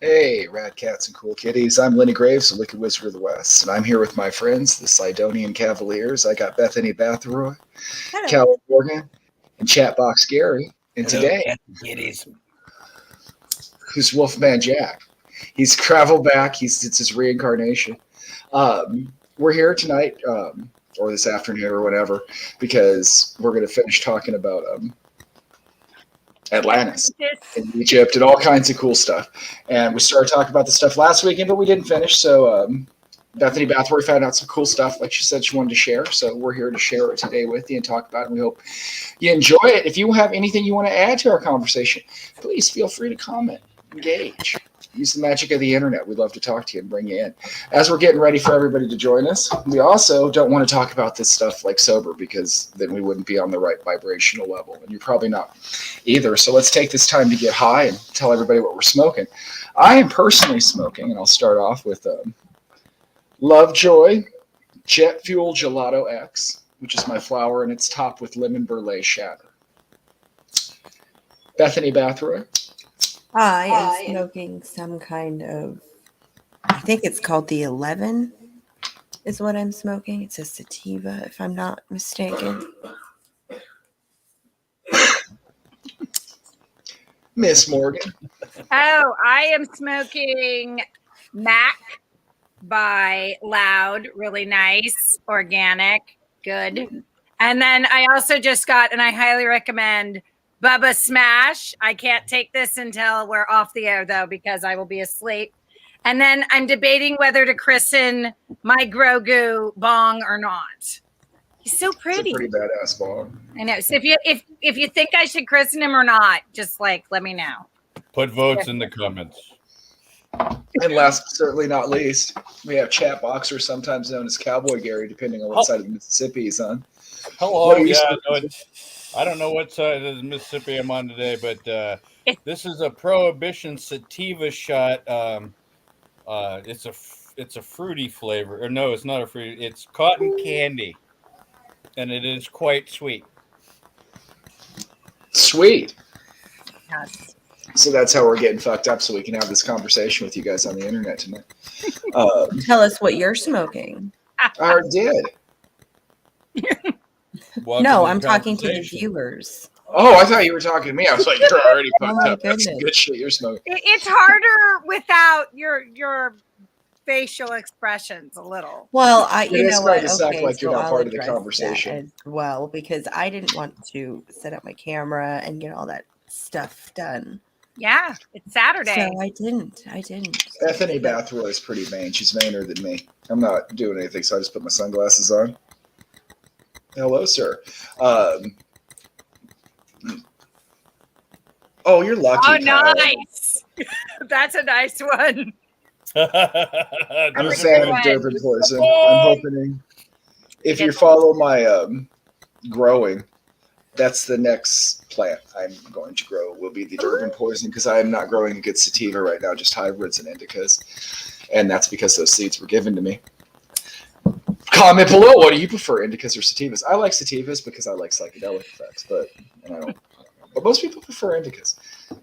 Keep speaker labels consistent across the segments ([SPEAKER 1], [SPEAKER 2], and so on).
[SPEAKER 1] Hey, rad cats and cool kitties. I'm Lenny Graves, the Wicked Wizard of the West, and I'm here with my friends, the Cydonian Cavaliers. I got Bethany Bathroy,
[SPEAKER 2] Hello.
[SPEAKER 1] Cal Morgan, and Chatbox Gary. And
[SPEAKER 3] Hello,
[SPEAKER 1] today,
[SPEAKER 3] cat kitties.
[SPEAKER 1] who's Wolfman Jack? He's traveled back. It's his reincarnation. We're here tonight, or this afternoon, or whatever, because we're going to finish talking about Atlantis in Egypt and all kinds of cool stuff. And we started talking about the stuff last weekend, but we didn't finish. So Bethany Bathroy found out some cool stuff, like she said she wanted to share. So we're here to share it today with you and talk about it. And we hope you enjoy it. If you have anything you want to add to our conversation, please feel free to comment, engage. Use the magic of the internet. We'd love to talk to you and bring you in. As we're getting ready for everybody to join us, we also don't want to talk about this stuff like sober because then we wouldn't be on the right vibrational level. And you're probably not either. So let's take this time to get high and tell everybody what we're smoking. I am personally smoking, and I'll start off with Lovejoy Jet Fuel Gelato X, which is my flower, and it's topped with lemon brulee shatter. Bethany Bathroy.
[SPEAKER 2] I am smoking some kind of, I think it's called the 11 is what I'm smoking. It's a sativa, if I'm not mistaken.
[SPEAKER 1] Miss Morgan.
[SPEAKER 4] Oh, I am smoking Mac by Loud. Really nice, organic, good. And then I also just got, and I highly recommend Bubba Smash. I can't take this until we're off the air, though, because I will be asleep. And then I'm debating whether to christen my Grogu bong or not. He's so pretty.
[SPEAKER 1] It's a pretty badass bong.
[SPEAKER 4] I know. So if you think I should christen him or not, just like let me know.
[SPEAKER 3] Put votes in the comments.
[SPEAKER 1] And last but certainly not least, we have Chat Boxer, sometimes known as Cowboy Gary, depending on what side of the Mississippi he's on.
[SPEAKER 3] Hello. Yeah, no, I don't know what side of the Mississippi I'm on today, but this is a Prohibition sativa shot. It's a fruity flavor. Or no, it's not a fruity. It's cotton candy, and it is quite sweet.
[SPEAKER 1] Sweet.
[SPEAKER 4] Yes.
[SPEAKER 1] So that's how we're getting fucked up, so we can have this conversation with you guys on the internet tonight.
[SPEAKER 2] Tell us what you're smoking.
[SPEAKER 1] I already did.
[SPEAKER 2] No, I'm talking to the viewers.
[SPEAKER 1] Oh, I thought you were talking to me. I was like, you're already fucked
[SPEAKER 2] my
[SPEAKER 1] up. That's some
[SPEAKER 2] goodness.
[SPEAKER 1] good shit you're smoking.
[SPEAKER 4] It's harder without your facial expressions a little.
[SPEAKER 2] Well,
[SPEAKER 1] It is
[SPEAKER 2] know
[SPEAKER 1] hard
[SPEAKER 2] what?
[SPEAKER 1] to sound
[SPEAKER 2] Okay,
[SPEAKER 1] like you're
[SPEAKER 2] so
[SPEAKER 1] not
[SPEAKER 2] I'll
[SPEAKER 1] part of the
[SPEAKER 2] address that
[SPEAKER 1] conversation.
[SPEAKER 2] as well, because I didn't want to set up my camera and get all that stuff done.
[SPEAKER 4] Yeah, it's Saturday.
[SPEAKER 2] So I didn't.
[SPEAKER 1] Bethany Bathroy is pretty vain. She's vainer than me. I'm not doing anything, so I just put my sunglasses on. Hello, sir. Oh, you're lucky.
[SPEAKER 4] Oh,
[SPEAKER 1] Kyle.
[SPEAKER 4] nice. That's a nice one.
[SPEAKER 1] I'm a fan of Durban Poison. I'm hoping if you follow my growing, that's the next plant I'm going to grow will be the Durban Poison, because I am not growing a good sativa right now, just hybrids and indicas. And that's because those seeds were given to me. Comment below, what do you prefer, indicas or sativas? I like sativas because I like psychedelic effects, but most people prefer indicas.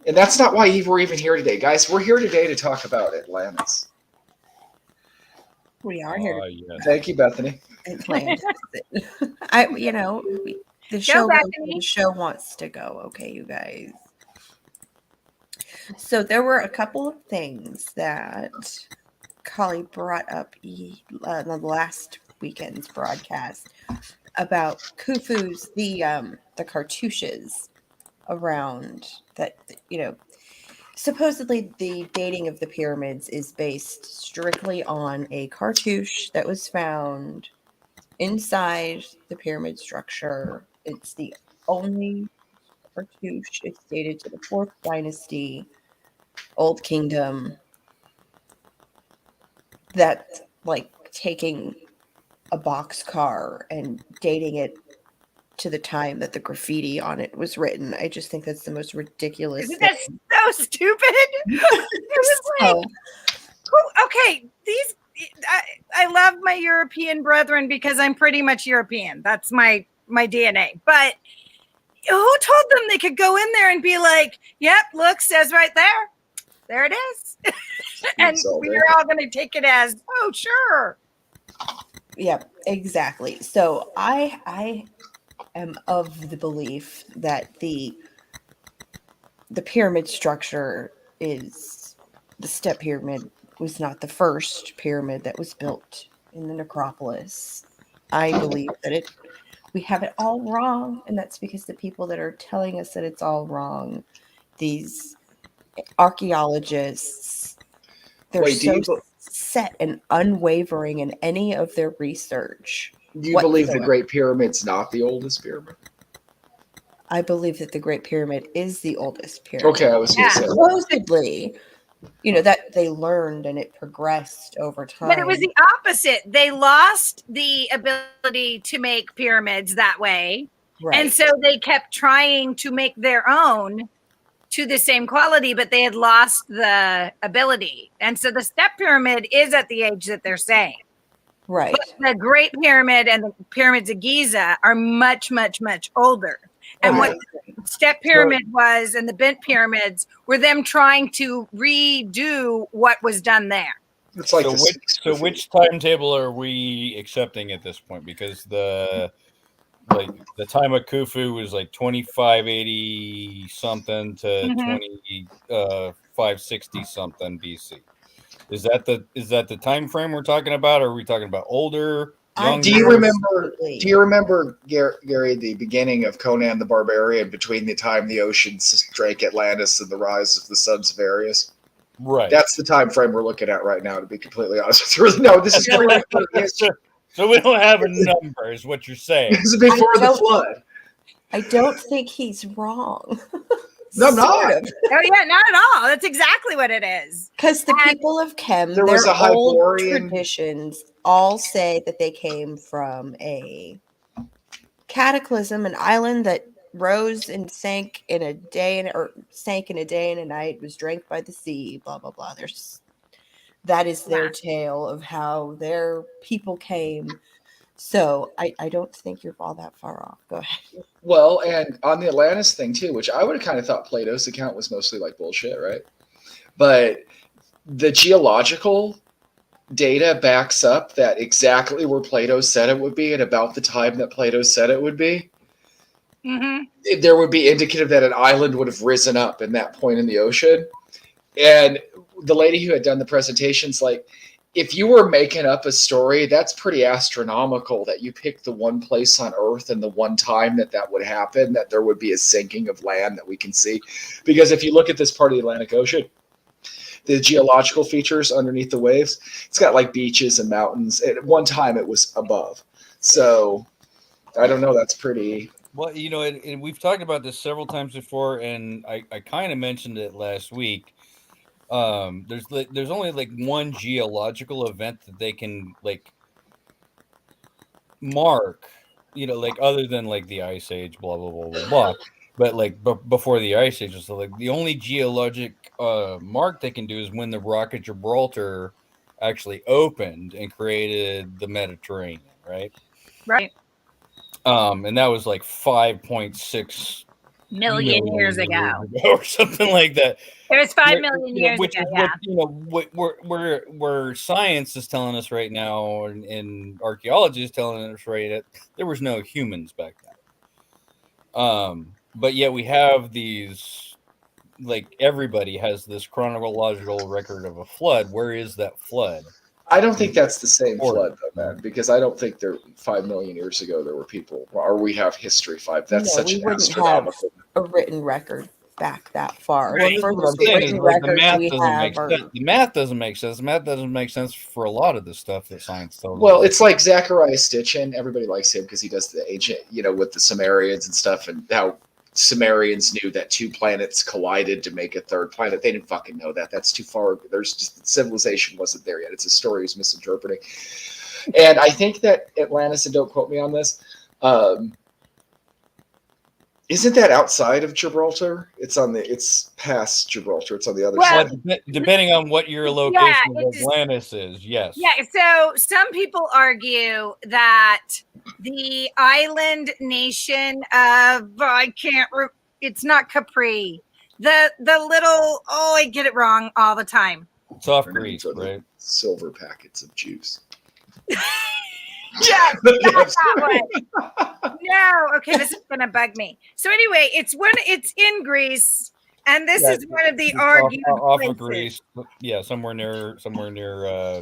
[SPEAKER 1] And that's not why we're even here today. Guys, we're here today to talk about Atlantis.
[SPEAKER 2] We are here.
[SPEAKER 3] Yes.
[SPEAKER 1] Thank you, Bethany.
[SPEAKER 2] Atlantis. The show wants to go. Okay, you guys. So there were a couple of things that Collie brought up on the last weekend's broadcast about Khufu's, the cartouches around that, supposedly the dating of the pyramids is based strictly on a cartouche that was found inside the pyramid structure. It's the only cartouche. It's dated to the 4th dynasty, Old Kingdom. That's like taking a boxcar and dating it to the time that the graffiti on it was written. I just think that's the most ridiculous
[SPEAKER 4] Isn't
[SPEAKER 2] thing.
[SPEAKER 4] that so stupid? It was like, okay, I love my European brethren because I'm pretty much European. That's my DNA. But who told them they could go in there and be like, yep, look, says right there. There it is. And
[SPEAKER 1] So
[SPEAKER 4] we're all going to take it as, oh, sure.
[SPEAKER 2] Yep, exactly. So I am of the belief that the pyramid structure is the step pyramid was not the first pyramid that was built in the necropolis. I believe that we have it all wrong, and that's because the people that are telling us that it's all wrong, these archaeologists, they're
[SPEAKER 1] Wait,
[SPEAKER 2] so set and unwavering in any of their research.
[SPEAKER 1] do you believe the
[SPEAKER 2] whatsoever.
[SPEAKER 1] Great Pyramid's not the oldest pyramid?
[SPEAKER 2] I believe that the Great Pyramid is the oldest pyramid.
[SPEAKER 1] Okay, I was going to say.
[SPEAKER 2] Supposedly, that they learned and it progressed over time.
[SPEAKER 4] But it was the opposite. They lost the ability to make pyramids that way.
[SPEAKER 2] Right.
[SPEAKER 4] And so they kept trying to make their own to the same quality, but they had lost the ability. And so the step pyramid is at the age that they're saying.
[SPEAKER 2] Right.
[SPEAKER 4] But the Great Pyramid and the pyramids of Giza are much, much, much older. And what the step pyramid was and the bent pyramids were them trying to redo what was done there.
[SPEAKER 1] It's like
[SPEAKER 3] which timetable are we accepting at this point? Because the time of Khufu was like 2580 something to 2560 something BC. Is that the time frame we're talking about? Or are we talking about older?
[SPEAKER 1] Do you remember, Gary, the beginning of Conan the Barbarian, between the time the oceans drank Atlantis and the rise of the sons of Ares?
[SPEAKER 3] Right.
[SPEAKER 1] That's the time frame we're looking at right now, to be completely honest with you. No, this is
[SPEAKER 3] so we don't have a number, is what you're saying.
[SPEAKER 1] This is before the flood.
[SPEAKER 2] I don't think he's wrong.
[SPEAKER 1] No, I'm not.
[SPEAKER 4] Oh yeah, not at all. That's exactly what it is.
[SPEAKER 2] Because the people of Chem,
[SPEAKER 1] there was
[SPEAKER 2] their
[SPEAKER 1] a
[SPEAKER 2] old
[SPEAKER 1] Hyborian
[SPEAKER 2] traditions all say that they came from a cataclysm, an island that rose and sank in a day and a night, was drank by the sea, blah blah blah. That is their tale of how their people came. So I don't think you're all that far off. Go ahead.
[SPEAKER 1] Well, and on the Atlantis thing too, which I would have kind of thought Plato's account was mostly like bullshit, right? But the geological data backs up that exactly where Plato said it would be at about the time that Plato said it would be. Mm-hmm. There would be indicative that an island would have risen up in that point in the ocean. And the lady who had done the presentation's like, if you were making up a story, that's pretty astronomical that you picked the one place on Earth and the one time that would happen, that there would be a sinking of land that we can see. Because if you look at this part of the Atlantic Ocean, the geological features underneath the waves, it's got like beaches and mountains. At one time it was above. So I don't know. That's pretty.
[SPEAKER 3] Well, and we've talked about this several times before, and I kind of mentioned it last week. There's only like one geological event that they can like mark, like other than like the Ice Age, blah blah blah blah blah. But like before the Ice Age, so like the only geologic mark they can do is when the Rock of Gibraltar actually opened and created the Mediterranean, right?
[SPEAKER 4] Right.
[SPEAKER 3] And that was like 5.6
[SPEAKER 4] million years ago
[SPEAKER 3] or something like that.
[SPEAKER 4] It was 5 million years
[SPEAKER 3] which
[SPEAKER 4] ago.
[SPEAKER 3] Is where science is telling us right now, and archaeology is telling us right that there was no humans back then. But yet we have these, like everybody has this chronological record of a flood. Where is that flood?
[SPEAKER 1] I don't think that's the same flood, though, man, because I don't think 5 million years ago there were people, or we have history 5. That's such an astronomical.
[SPEAKER 2] A written record back that far.
[SPEAKER 3] Right. The math doesn't make sense. The math doesn't make sense for a lot of the stuff that science tells us.
[SPEAKER 1] Well, it's like Zechariah Sitchin. Everybody likes him because he does the ancient, with the Sumerians and stuff, and how Sumerians knew that two planets collided to make a third planet. They didn't fucking know that. That's too far. There's just civilization wasn't there yet. It's a story he's misinterpreting. And I think that Atlantis, and don't quote me on this, isn't that outside of Gibraltar? It's past Gibraltar. It's on the other side.
[SPEAKER 3] Depending on what your location of Atlantis is, yes.
[SPEAKER 4] Yeah, so some people argue that the island nation of, it's not Capri. The little, I get it wrong all the time.
[SPEAKER 3] Soft
[SPEAKER 1] Her name
[SPEAKER 3] grease,
[SPEAKER 1] for the
[SPEAKER 3] right?
[SPEAKER 1] silver packets of juice.
[SPEAKER 4] Yeah, not that one. No, okay, this is gonna bug me. So anyway, it's in Greece, and this is one of the
[SPEAKER 3] It's
[SPEAKER 4] argued
[SPEAKER 3] off
[SPEAKER 4] places.
[SPEAKER 3] of Greece. Yeah, somewhere near. It's off of Greece.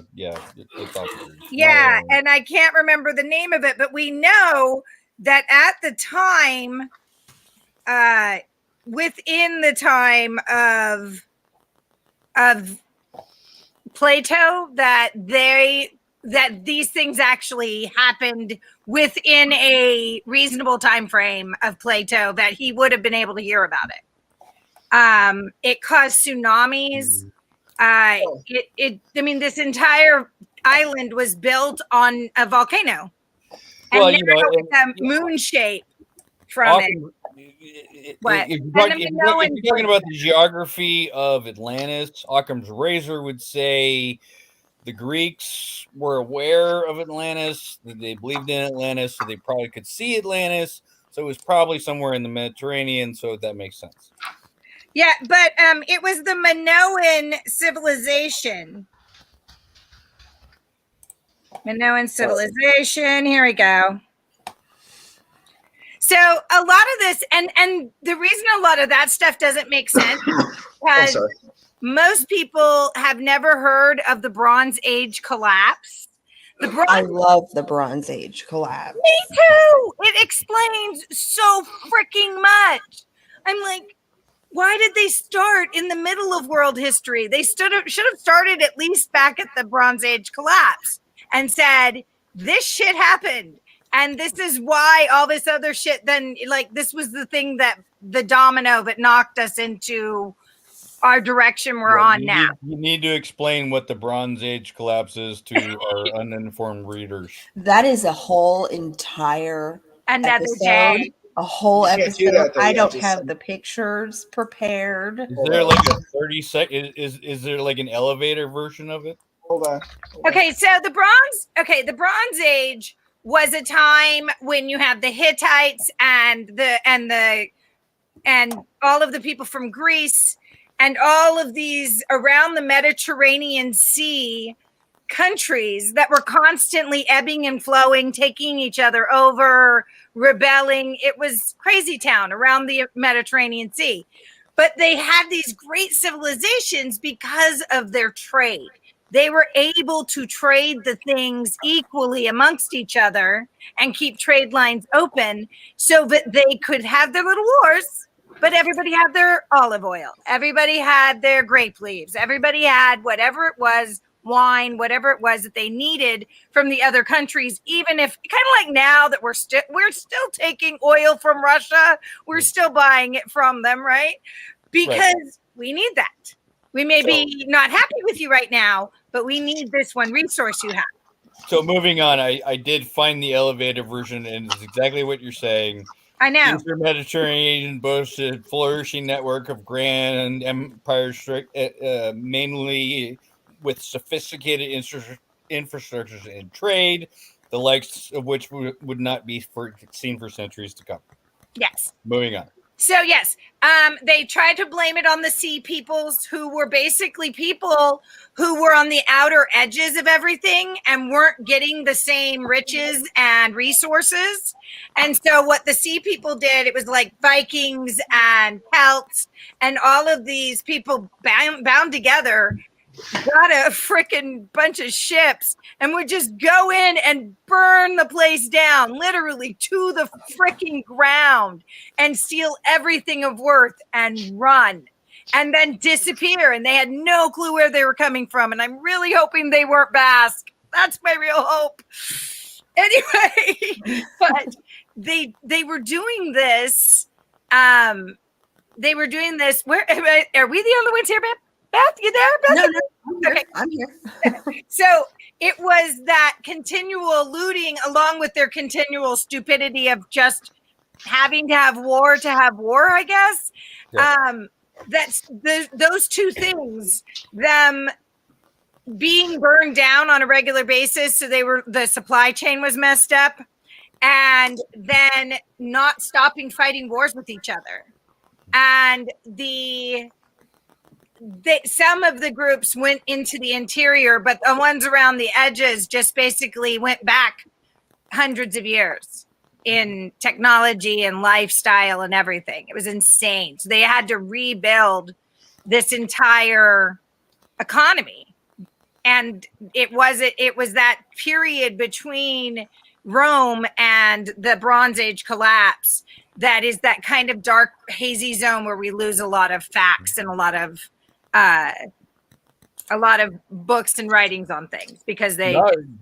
[SPEAKER 4] Yeah, and I can't remember the name of it, but we know that at the time, within the time of Plato, that these things actually happened within a reasonable time frame of Plato, that he would have been able to hear about it. It caused tsunamis. I mean, this entire island was built on a volcano, and
[SPEAKER 3] Well,
[SPEAKER 4] now it's a moon shape from it. What?
[SPEAKER 3] If you're talking about the geography of Atlantis, Occam's razor would say the Greeks were aware of Atlantis, that they believed in Atlantis, so they probably could see Atlantis. So it was probably somewhere in the Mediterranean. So that makes sense.
[SPEAKER 4] Yeah, but it was the Minoan civilization. Minoan civilization. Here we go. So a lot of this, and the reason a lot of that stuff doesn't make sense, because most people have never heard of the Bronze Age collapse.
[SPEAKER 2] I love the Bronze Age collapse.
[SPEAKER 4] Me too. It explains so freaking much. I'm like, why did they start in the middle of world history? They should have started at least back at the Bronze Age collapse and said, this shit happened. And this is why all this other shit, then, like, this was the thing that the domino that knocked us into our direction we're on now.
[SPEAKER 3] You need to explain what the Bronze Age collapse is to our uninformed readers.
[SPEAKER 2] That is a whole entire
[SPEAKER 4] another
[SPEAKER 2] episode.
[SPEAKER 4] Day.
[SPEAKER 2] A whole episode.
[SPEAKER 1] Do that, though.
[SPEAKER 2] I don't have the pictures prepared.
[SPEAKER 3] Is there like a 30-second? Is there like an elevator version of it?
[SPEAKER 1] Hold on.
[SPEAKER 4] Okay, so the Bronze Age was a time when you have the Hittites and all of the people from Greece and all of these around the Mediterranean Sea countries that were constantly ebbing and flowing, taking each other over, rebelling. It was crazy town around the Mediterranean Sea. But they had these great civilizations because of their trade. They were able to trade the things equally amongst each other and keep trade lines open so that they could have their little wars, but everybody had their olive oil. Everybody had their grape leaves. Everybody had whatever it was, wine, whatever it was that they needed from the other countries, even if kind of like now that we're still taking oil from Russia, we're still buying it from them, right? Because we need that. We may be not happy with you right now, but we need this one resource you have.
[SPEAKER 3] So moving on, I did find the elevator version, and it's exactly what you're saying.
[SPEAKER 4] I know.
[SPEAKER 3] Inter-Mediterranean boasts a flourishing network of grand empires, mainly with sophisticated infrastructures and trade, the likes of which would not be seen for centuries to come.
[SPEAKER 4] Yes.
[SPEAKER 3] Moving on.
[SPEAKER 4] So yes, they tried to blame it on the sea peoples, who were basically people who were on the outer edges of everything and weren't getting the same riches and resources. And so what the sea people did, it was like Vikings and Celts and all of these people bound together, got a freaking bunch of ships and would just go in and burn the place down, literally to the freaking ground, and steal everything of worth and run and then disappear. And they had no clue where they were coming from. And I'm really hoping they weren't Basque. That's my real hope. Anyway, but they were doing this. They were doing this. Where are we the only ones here, Beth? Beth, you there, Beth?
[SPEAKER 2] No, okay. I'm here.
[SPEAKER 4] So it was that continual looting, along with their continual stupidity of just having to have war, I guess. Yeah. That's those two things, them being burned down on a regular basis, so the supply chain was messed up, and then not stopping fighting wars with each other. and some of the groups went into the interior, but the ones around the edges just basically went back hundreds of years in technology and lifestyle and everything. It was insane. So they had to rebuild this entire economy. And it was that period between Rome and the Bronze Age collapse that is that kind of dark, hazy zone where we lose a lot of facts and a lot of books and writings on things because they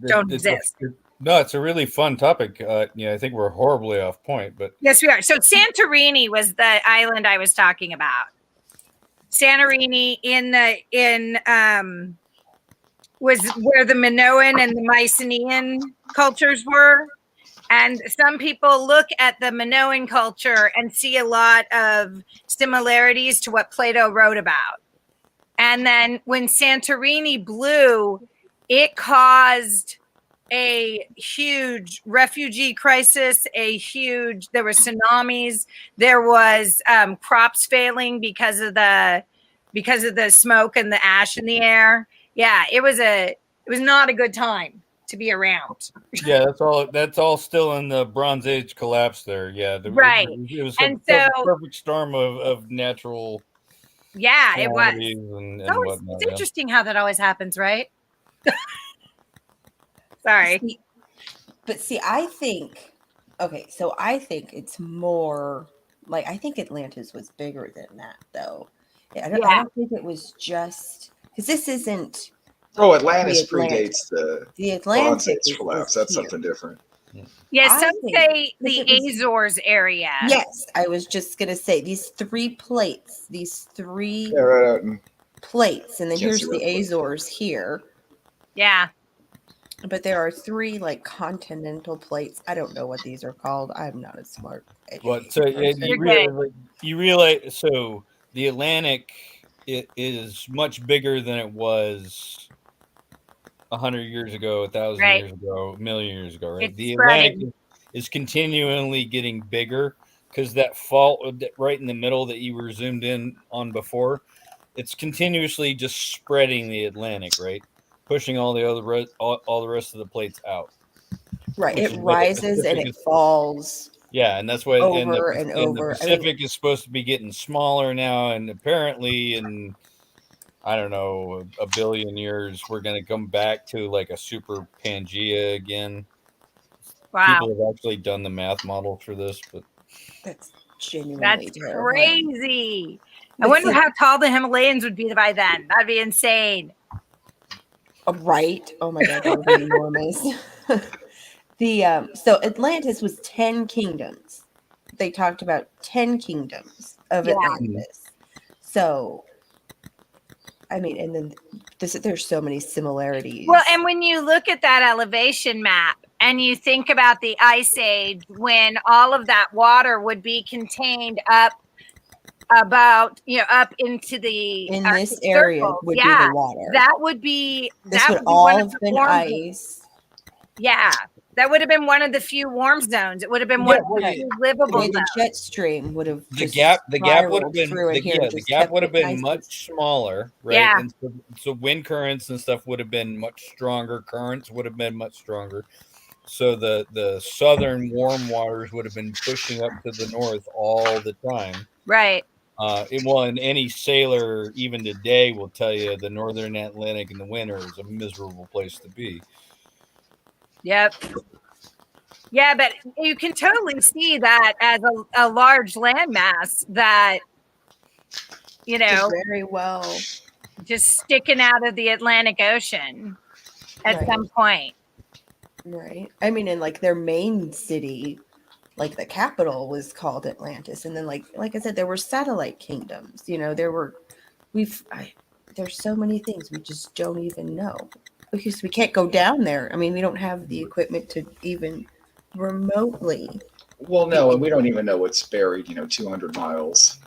[SPEAKER 4] don't exist.
[SPEAKER 3] No, it's a really fun topic. I think we're horribly off point, but
[SPEAKER 4] yes, we are. So Santorini was the island I was talking about. Santorini was where the Minoan and the Mycenaean cultures were. And some people look at the Minoan culture and see a lot of similarities to what Plato wrote about. And then when Santorini blew, it caused a huge refugee crisis, there were tsunamis, there was crops failing because of the smoke and the ash in the air. Yeah, it was not a good time to be around.
[SPEAKER 3] Yeah, that's all still in the Bronze Age collapse there. Yeah,
[SPEAKER 4] right.
[SPEAKER 3] It was a perfect storm of natural.
[SPEAKER 4] Yeah, it was.
[SPEAKER 3] And
[SPEAKER 4] whatnot, it's interesting how that always happens, right? Sorry.
[SPEAKER 2] But I think it's more like, I think Atlantis was bigger than that, though. I don't think it was just because this isn't.
[SPEAKER 1] Oh, Atlantis predates the
[SPEAKER 2] Atlantis
[SPEAKER 1] Bronze Age collapse. That's something different.
[SPEAKER 4] Yeah, some say the Azores area.
[SPEAKER 2] Yes, I was just gonna say these three plates, plates, and then here's the Azores here.
[SPEAKER 4] Yeah.
[SPEAKER 2] But there are three like continental plates. I don't know what these are called. I'm not as smart.
[SPEAKER 3] Well, so you realize so the Atlantic is much bigger than it was 100 years ago, 1,000 years ago, a million years ago, right? The Atlantic is continually getting bigger because that fault right in the middle that you were zoomed in on before, it's continuously just spreading the Atlantic, right? Pushing all the rest of the plates out.
[SPEAKER 2] Right. It rises and it falls.
[SPEAKER 3] Yeah, and that's why
[SPEAKER 2] over
[SPEAKER 3] and
[SPEAKER 2] over.
[SPEAKER 3] The Pacific is supposed to be getting smaller now, and apparently in I don't know, a billion years, we're going to come back to like a super Pangea again.
[SPEAKER 4] Wow.
[SPEAKER 3] People have actually done the math model for this, but
[SPEAKER 2] that's genuinely
[SPEAKER 4] crazy. I wonder how tall the Himalayas would be by then. That'd be insane.
[SPEAKER 2] Right. Oh my God, that would be enormous. So Atlantis was 10 kingdoms. They talked about 10 kingdoms of Atlantis. So I mean, and then there's so many similarities.
[SPEAKER 4] Well, and when you look at that elevation map and you think about the Ice Age, when all of that water would be contained up into the
[SPEAKER 2] this area circles. Would be the water.
[SPEAKER 4] That would be
[SPEAKER 2] this would all have been ice.
[SPEAKER 4] Yeah. That would have been one of the few warm zones. It would have been one of the few livable zones.
[SPEAKER 2] The jet stream would have
[SPEAKER 3] the gap would have been much smaller, right?
[SPEAKER 4] Yeah.
[SPEAKER 3] And so wind currents and stuff would have been much stronger. Currents would have been much stronger. So the southern warm waters would have been pushing up to the north all the time.
[SPEAKER 4] Right.
[SPEAKER 3] And any sailor even today will tell you the northern Atlantic in the winter is a miserable place to be.
[SPEAKER 4] Yep. Yeah, but you can totally see that as a large landmass that,
[SPEAKER 2] very well
[SPEAKER 4] just sticking out of the Atlantic Ocean at some point.
[SPEAKER 2] Right. I mean, in like their main city, like the capital was called Atlantis. And then like I said, there were satellite kingdoms, there's so many things we just don't even know. Because we can't go down there. I mean, we don't have the equipment to even remotely.
[SPEAKER 1] Well, no, and we don't even know what's buried, 200 miles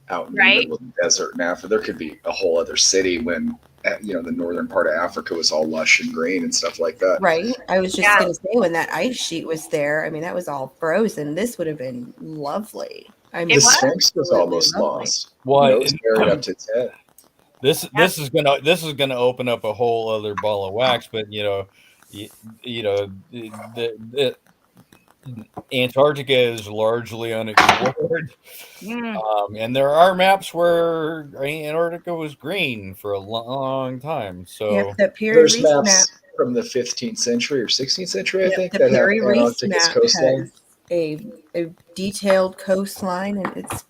[SPEAKER 1] out in the middle of the desert in Africa. There could be a whole other city when, the northern part of Africa was all lush and green and stuff like that.
[SPEAKER 2] Right. I was just going to say, when that ice sheet was there, I mean, that was all frozen. This would have been lovely. I
[SPEAKER 4] It
[SPEAKER 1] The
[SPEAKER 2] was
[SPEAKER 1] Sphinx was almost
[SPEAKER 2] lovely.
[SPEAKER 1] lost.
[SPEAKER 3] Well,
[SPEAKER 1] Nose buried up to its head.
[SPEAKER 3] this is gonna open up a whole other ball of wax. But the Antarctica is largely unexplored, and there are maps where Antarctica was green for a long time. So
[SPEAKER 2] Yep, the Piri
[SPEAKER 1] There's
[SPEAKER 2] Reef map.
[SPEAKER 1] maps from the 15th century or 16th century, I
[SPEAKER 2] Yep,
[SPEAKER 1] think,
[SPEAKER 2] the
[SPEAKER 1] that have
[SPEAKER 2] Piri Reef
[SPEAKER 1] Antarctica's
[SPEAKER 2] map
[SPEAKER 1] coastline.
[SPEAKER 2] has a detailed coastline, and it's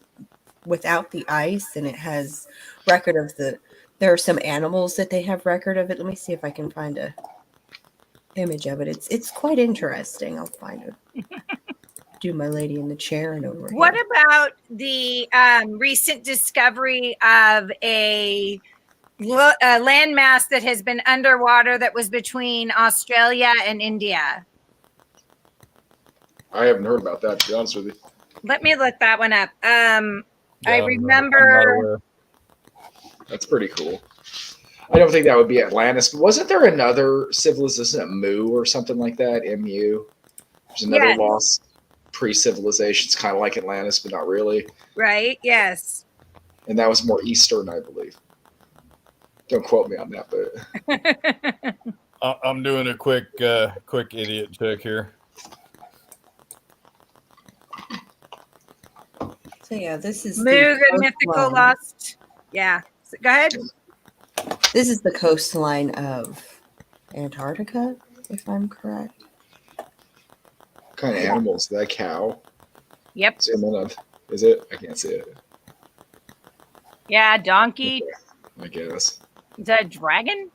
[SPEAKER 2] without the ice, and it has record of the. There are some animals that they have record of it. Let me see if I can find a image of it. It's quite interesting. I'll find it. Do my lady in the chair and over
[SPEAKER 4] What
[SPEAKER 2] here.
[SPEAKER 4] about the recent discovery of a landmass that has been underwater that was between Australia and India?
[SPEAKER 1] I haven't heard about that, to be honest with you.
[SPEAKER 4] Let me look that one up. I
[SPEAKER 3] I'm not
[SPEAKER 4] remember.
[SPEAKER 3] aware.
[SPEAKER 1] That's pretty cool. I don't think that would be Atlantis, but wasn't there another civilization, a Mu or something like that? MU. There's another
[SPEAKER 4] Yes.
[SPEAKER 1] lost pre-civilization. It's kind of like Atlantis, but not really.
[SPEAKER 4] Right? Yes.
[SPEAKER 1] And that was more Eastern, I believe. Don't quote me on that, but
[SPEAKER 3] I'm doing a quick idiot check here.
[SPEAKER 2] So yeah, this is
[SPEAKER 4] Mu, the mythical
[SPEAKER 2] coastline.
[SPEAKER 4] lost. Yeah. So, go ahead.
[SPEAKER 2] This is the coastline of Antarctica, if I'm correct.
[SPEAKER 1] what kind of animals? That cow?
[SPEAKER 4] Yep.
[SPEAKER 1] Zoom in on. Is it? I can't see it.
[SPEAKER 4] Yeah. Donkey.
[SPEAKER 1] I guess.
[SPEAKER 4] Is that a dragon?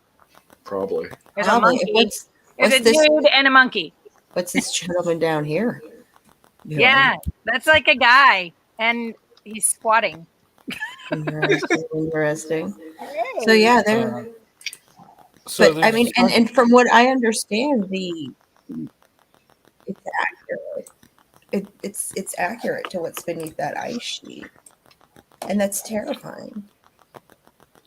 [SPEAKER 1] Probably.
[SPEAKER 4] There's a
[SPEAKER 2] Probably.
[SPEAKER 4] monkey.
[SPEAKER 2] What's
[SPEAKER 4] There's a
[SPEAKER 2] this?
[SPEAKER 4] dude and a monkey.
[SPEAKER 2] What's this gentleman down here?
[SPEAKER 4] Yeah. That's like a guy. And he's squatting.
[SPEAKER 2] Interesting. So yeah, there.
[SPEAKER 3] So
[SPEAKER 2] But I mean, and from what I understand, it's accurate. It's accurate to what's beneath that ice sheet, and that's terrifying.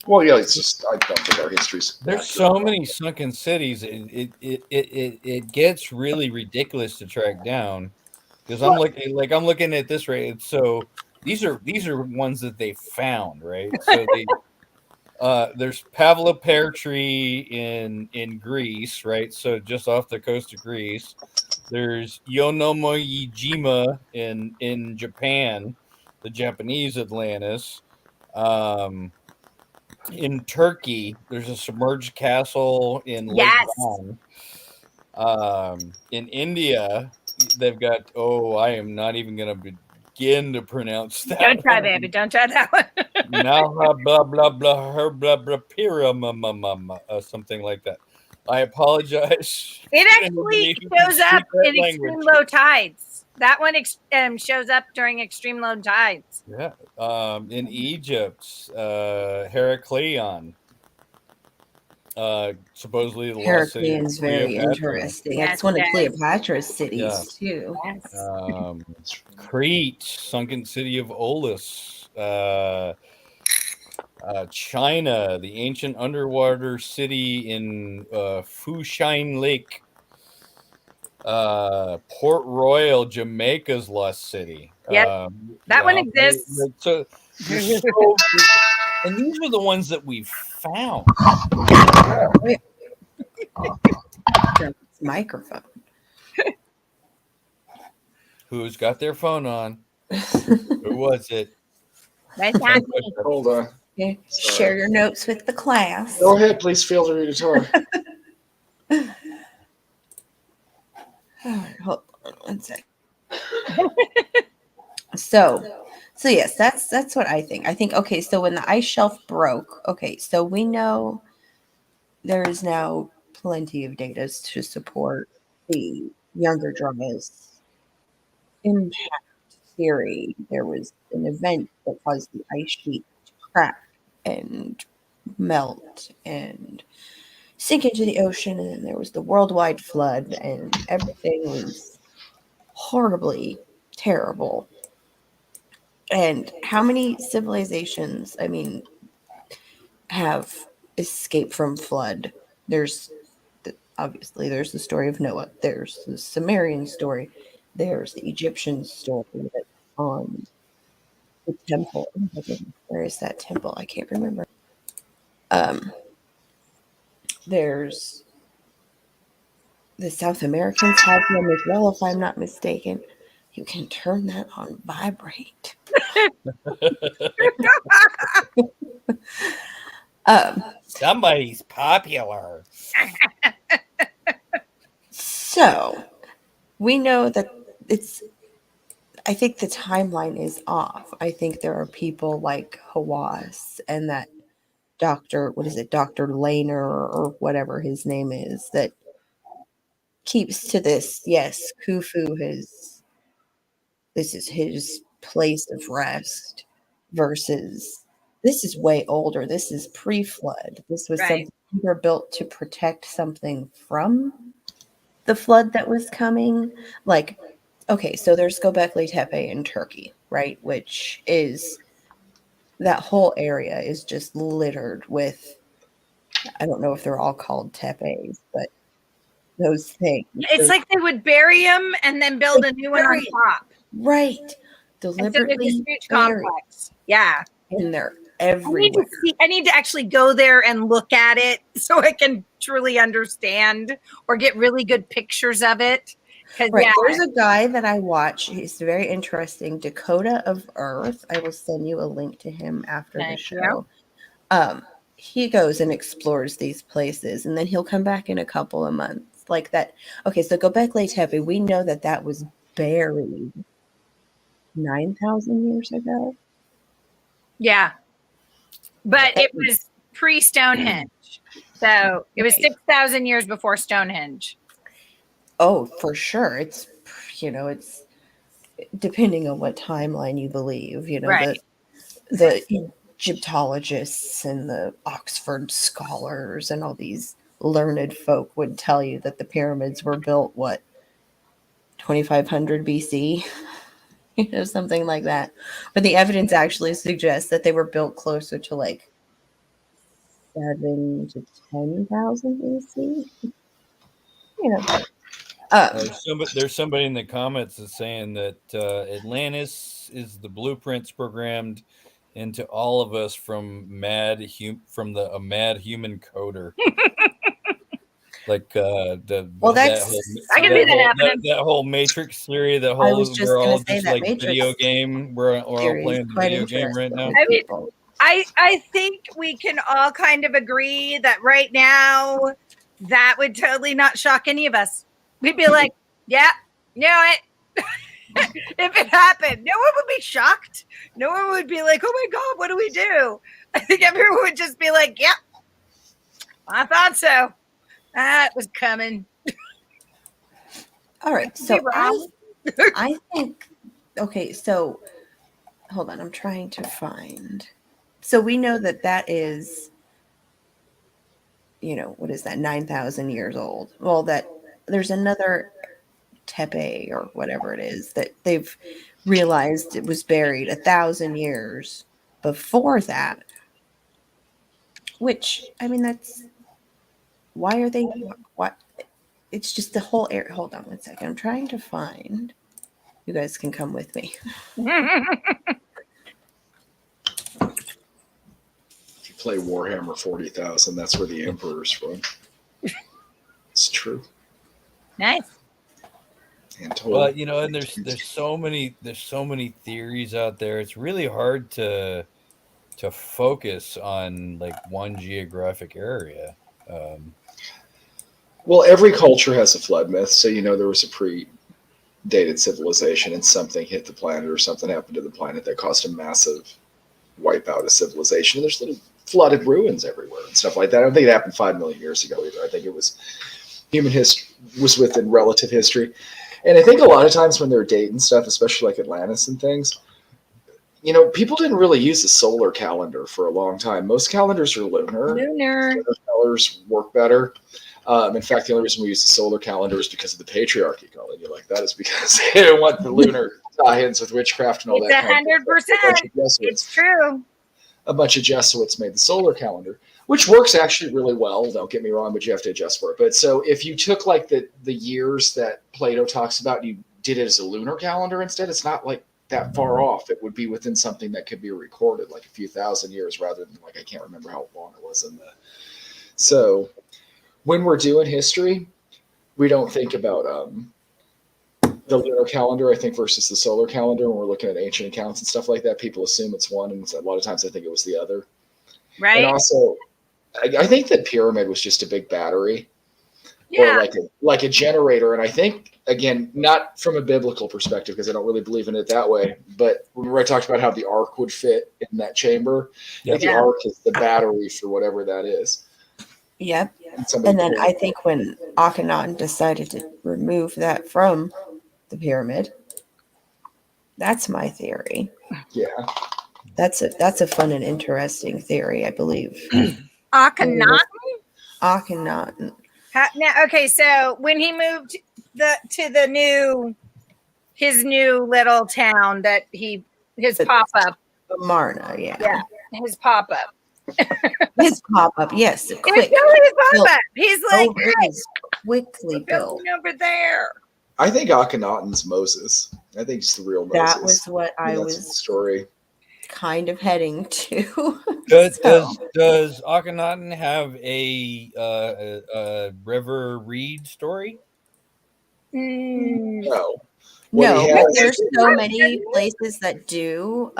[SPEAKER 1] Well, yeah, it's just I don't think our history's.
[SPEAKER 3] there's so many sunken cities. It gets really ridiculous to track down because I'm looking at this right. So these are ones that they found, right? So they there's Pavla pear tree in Greece, right? So just off the coast of Greece. There's Yonomoyijima in Japan, the Japanese Atlantis. In Turkey, there's a submerged castle in Lake
[SPEAKER 4] Yes.
[SPEAKER 3] Van. In India, they've got I am not even going to begin to pronounce that.
[SPEAKER 4] Don't try, baby. Don't try that one.
[SPEAKER 3] Now blah blah blah her blah blah pira something like that. I apologize.
[SPEAKER 4] It actually shows up in extreme low tides. That one shows up during extreme low tides.
[SPEAKER 3] Yeah. In Egypt, Heracleion. Supposedly the lost city.
[SPEAKER 2] Heracleon's very interesting.
[SPEAKER 4] Yes,
[SPEAKER 2] That's one of
[SPEAKER 4] yes.
[SPEAKER 2] Cleopatra's cities
[SPEAKER 3] Yeah.
[SPEAKER 2] too.
[SPEAKER 4] Yes.
[SPEAKER 3] Crete, sunken city of Olus. China, the ancient underwater city in Fushain Lake. Port Royal, Jamaica's lost city.
[SPEAKER 4] Yep. That one exists.
[SPEAKER 3] So, and these are the ones that we found.
[SPEAKER 2] Microphone.
[SPEAKER 3] Who's got their phone on? Who was it?
[SPEAKER 4] That's not me.
[SPEAKER 1] Hold on.
[SPEAKER 2] Okay. Share your notes with the class.
[SPEAKER 1] Go ahead, please. Feel free to talk.
[SPEAKER 2] All right, hold on one sec. So yes, that's what I think. I think okay. So when the ice shelf broke, okay, so we know there is now plenty of data to support the younger dryas impact theory. There was an event that caused the ice sheet to crack and melt and sink into the ocean, and then there was the worldwide flood, and everything was horribly terrible. And how many civilizations, I mean, have escaped from flood? Obviously there's the story of Noah, there's the Sumerian story, there's the Egyptian story that's on the temple. Oh my goodness, where is that temple? I can't remember. There's the South Americans have them as well, if I'm not mistaken. You can turn that on vibrate.
[SPEAKER 3] Somebody's popular.
[SPEAKER 2] So we know that I think the timeline is off. I think there are people like Hawass and that Dr. Dr. Laner or whatever his name is, that keeps to this. Yes, Khufu this is his place of rest versus this is way older. This is pre-flood. This was
[SPEAKER 4] Right.
[SPEAKER 2] something they were built to protect something from the flood that was coming. Like, okay, so there's Göbekli Tepe in Turkey, right? Which is that whole area is just littered with, I don't know if they're all called tepes, but those things.
[SPEAKER 4] It's like they would bury them and then build a new one on top.
[SPEAKER 2] Right.
[SPEAKER 4] And so there's this
[SPEAKER 2] Deliberately
[SPEAKER 4] huge
[SPEAKER 2] buried,
[SPEAKER 4] complex. Yeah.
[SPEAKER 2] and they're
[SPEAKER 4] I need,
[SPEAKER 2] everywhere.
[SPEAKER 4] I need to actually go there and look at it so I can truly understand or get really good pictures of it.
[SPEAKER 2] Right.
[SPEAKER 4] Yeah,
[SPEAKER 2] There's a guy that I watch. He's very interesting. Dakota of Earth. I will send you a link to him after the
[SPEAKER 4] Thank
[SPEAKER 2] show. He goes and explores these places, and then he'll come back in a couple of months. Like that. Okay, so Göbekli Tepe, we know that that was buried 9,000 years ago.
[SPEAKER 4] yeah. But it was pre-Stonehenge. So it was 6,000 years before Stonehenge.
[SPEAKER 2] Oh, for sure. It's depending on what timeline you believe,
[SPEAKER 4] Right.
[SPEAKER 2] the Egyptologists and the Oxford scholars and all these learned folk would tell you that the pyramids were built, 2,500 BC? Something like that. But the evidence actually suggests that they were built closer to like 7 to 10,000 BC.
[SPEAKER 3] There's somebody in the comments that's saying that Atlantis is the blueprints programmed into all of us from a mad human coder. Like
[SPEAKER 4] I can see that happening.
[SPEAKER 3] That whole Matrix theory,
[SPEAKER 2] I was just
[SPEAKER 3] we're
[SPEAKER 2] gonna
[SPEAKER 3] all
[SPEAKER 2] say
[SPEAKER 3] just
[SPEAKER 2] that
[SPEAKER 3] like
[SPEAKER 2] Matrix
[SPEAKER 3] video game. We're all
[SPEAKER 2] theory is
[SPEAKER 3] playing the
[SPEAKER 2] quite
[SPEAKER 3] video game right now.
[SPEAKER 2] interesting.
[SPEAKER 4] I mean, I think we can all kind of agree that right now that would totally not shock any of us. We'd be like, yeah, knew it. If it happened, no one would be shocked. No one would be like, oh my God, what do we do? I think everyone would just be like, yep, I thought so. That was coming.
[SPEAKER 2] All right, so I think, okay, so hold on, I'm trying to find. So we know that is, what is that, 9,000 years old. Well, that there's another tepe or whatever it is that they've realized it was buried 1,000 years before that. Which, I mean, that's, why are they, what? It's just the whole area. Hold on one second. I'm trying to find. You guys can come with me.
[SPEAKER 1] If you play Warhammer 40,000, that's where the Emperor's from. It's true.
[SPEAKER 4] Nice.
[SPEAKER 1] And
[SPEAKER 3] Well, and there's so many theories out there. It's really hard to focus on like one geographic area.
[SPEAKER 1] Well, every culture has a flood myth. So, there was a predated civilization and something hit the planet or something happened to the planet that caused a massive wipeout of civilization. And there's little flooded ruins everywhere and stuff like that. I don't think it happened 5 million years ago either. I think it was human history was within relative history. And I think a lot of times when they're dating stuff, especially like Atlantis and things, people didn't really use the solar calendar for a long time. Most calendars are lunar. Those colors work better. In fact, the only reason we use the solar calendar is because of the patriarchy. Calling you like that is because they don't want the lunar tie-ins with witchcraft and all
[SPEAKER 4] It's
[SPEAKER 1] that.
[SPEAKER 4] 100%. It's true.
[SPEAKER 1] A bunch of Jesuits made the solar calendar, which works actually really well. Don't get me wrong, but you have to adjust for it. But so if you took like the years that Plato talks about, and you did it as a lunar calendar instead, it's not like that far off. It would be within something that could be recorded, like a few thousand years, rather than like I can't remember how long it was in the. So when we're doing history, we don't think about the lunar calendar, I think, versus the solar calendar. When we're looking at ancient accounts and stuff like that, people assume it's one, and a lot of times I think it was the other.
[SPEAKER 4] Right.
[SPEAKER 1] And also, I think the pyramid was just a big battery,
[SPEAKER 4] Yeah.
[SPEAKER 1] or like a generator. And I think, again, not from a biblical perspective, because I don't really believe in it that way. But remember, I talked about how the ark would fit in that chamber. I think the ark is the battery for whatever that is.
[SPEAKER 2] Yep. And then I think when Akhenaten decided to remove that from the pyramid, that's my theory.
[SPEAKER 1] Yeah.
[SPEAKER 2] That's a fun and interesting theory, I believe.
[SPEAKER 4] Akhenaten?
[SPEAKER 2] Akhenaten.
[SPEAKER 4] Now, okay, so when he moved to his new little town that his pop-up.
[SPEAKER 2] Amarna,
[SPEAKER 4] Yeah, his pop-up.
[SPEAKER 2] His pop-up, yes.
[SPEAKER 4] It was his pop-up. He's like,
[SPEAKER 2] it is quickly built.
[SPEAKER 4] Over there.
[SPEAKER 1] I think Akhenaten's Moses. I think it's the real Moses.
[SPEAKER 2] That was what I was
[SPEAKER 1] the story.
[SPEAKER 2] Kind of heading to.
[SPEAKER 3] Does Akhenaten have a River Reed story?
[SPEAKER 1] No.
[SPEAKER 2] No, but there's so many places that do.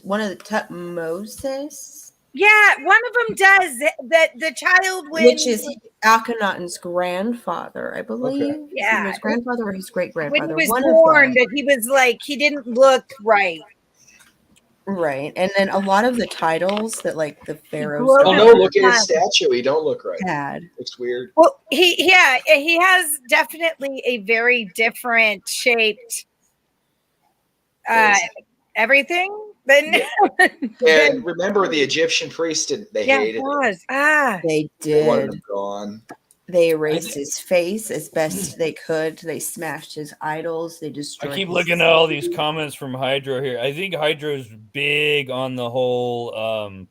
[SPEAKER 2] One of the Moses.
[SPEAKER 4] Yeah, one of them does that. The child,
[SPEAKER 2] which is Akhenaten's grandfather, I believe.
[SPEAKER 1] Okay.
[SPEAKER 2] Yeah, his grandfather or his great grandfather.
[SPEAKER 4] When he was born, that he was like he didn't look right.
[SPEAKER 2] Right, and then a lot of the titles that like the pharaohs.
[SPEAKER 1] Oh no! Look at his statue. He don't look right.
[SPEAKER 2] Bad.
[SPEAKER 1] Looks weird.
[SPEAKER 4] Well, he has definitely a very different shaped everything.
[SPEAKER 1] And remember, the Egyptian priests hated it.
[SPEAKER 2] They did.
[SPEAKER 1] They wanted him gone.
[SPEAKER 2] They erased his face as best they could. They smashed his idols. They destroyed.
[SPEAKER 3] I keep looking at all these comments from Hydro here. I think Hydro's big on the whole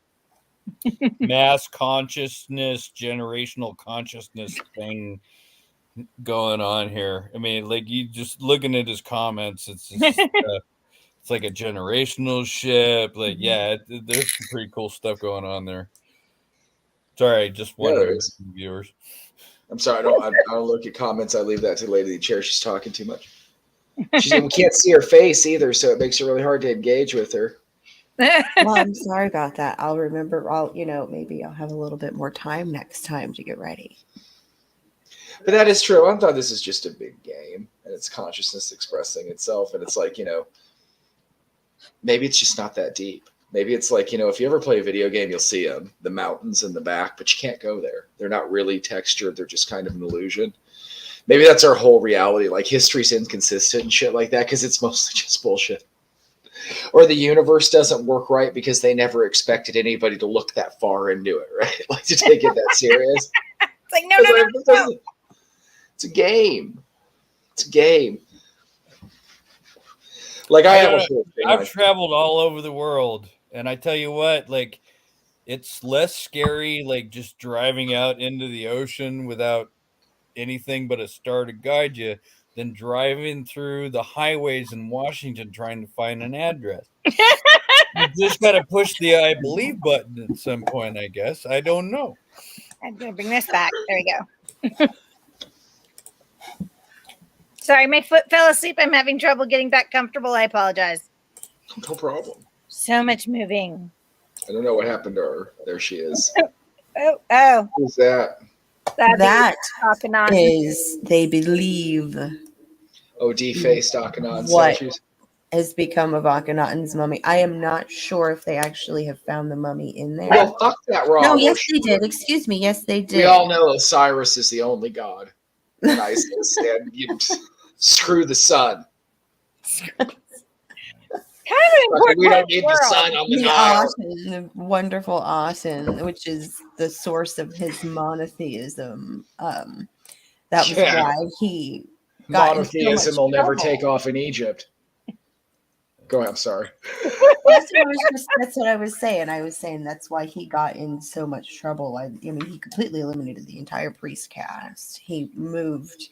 [SPEAKER 3] mass consciousness, generational consciousness thing going on here. I mean, like you just looking at his comments, it's just, it's like a generational ship. Like, yeah, there's some pretty cool stuff going on there. Sorry, just one viewers.
[SPEAKER 1] I'm sorry, I don't look at comments. I leave that to the lady in the chair. She's talking too much. We can't see her face either, so it makes it really hard to engage with her.
[SPEAKER 2] Well, I'm sorry about that. I'll remember. Maybe I'll have a little bit more time next time to get ready.
[SPEAKER 1] But that is true. I thought this is just a big game, and it's consciousness expressing itself, and it's like, maybe it's just not that deep. Maybe it's like, if you ever play a video game, you'll see the mountains in the back, but you can't go there. They're not really textured. They're just kind of an illusion. Maybe that's our whole reality. Like history's inconsistent and shit like that because it's mostly just bullshit. Or the universe doesn't work right because they never expected anybody to look that far into it, right? Like to take it that serious.
[SPEAKER 4] It's like, no.
[SPEAKER 1] It's a game. It's a game. Like
[SPEAKER 3] I've traveled all over the world. And I tell you what, like, it's less scary, like just driving out into the ocean without anything but a star to guide you than driving through the highways in Washington trying to find an address. You just got to push the I believe button at some point, I guess. I don't know.
[SPEAKER 4] I'm going to bring this back. There we go. Sorry, my foot fell asleep. I'm having trouble getting back comfortable. I apologize.
[SPEAKER 1] No problem.
[SPEAKER 4] So much moving.
[SPEAKER 1] I don't know what happened to her. There she is.
[SPEAKER 4] Oh.
[SPEAKER 1] Who's that?
[SPEAKER 2] That is, they believe.
[SPEAKER 1] defaced Akhenaten
[SPEAKER 2] what
[SPEAKER 1] statues.
[SPEAKER 2] Has become of Akhenaten's mummy. I am not sure if they actually have found the mummy in there.
[SPEAKER 1] Well, fuck that, Rob.
[SPEAKER 2] No, yes, they did. Excuse me. Yes, they did.
[SPEAKER 1] We all know Osiris is the only god. Isis, and you screw the sun.
[SPEAKER 4] Kind of important.
[SPEAKER 1] We don't need the sun on the Nile.
[SPEAKER 2] The wonderful Aten, which is the source of his monotheism. That was why he got
[SPEAKER 1] monotheism will never take off in Egypt. Go ahead. I'm sorry.
[SPEAKER 2] That's what I was saying. I was saying that's why he got in so much trouble. I mean, he completely eliminated the entire priest caste. He moved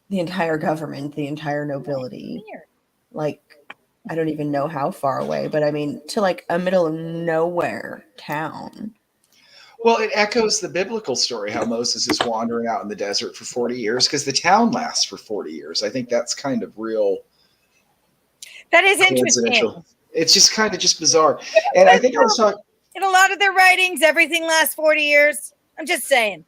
[SPEAKER 2] the entire government, the entire nobility. Like, I don't even know how far away, but I mean, to like a middle of nowhere town.
[SPEAKER 1] Well, it echoes the biblical story how Moses is wandering out in the desert for 40 years because the town lasts for 40 years. I think that's kind of real
[SPEAKER 4] That is
[SPEAKER 1] coincidental.
[SPEAKER 4] interesting.
[SPEAKER 1] It's just kind of just bizarre. And I think I was talking.
[SPEAKER 4] In a lot of their writings, everything lasts 40 years. I'm just saying.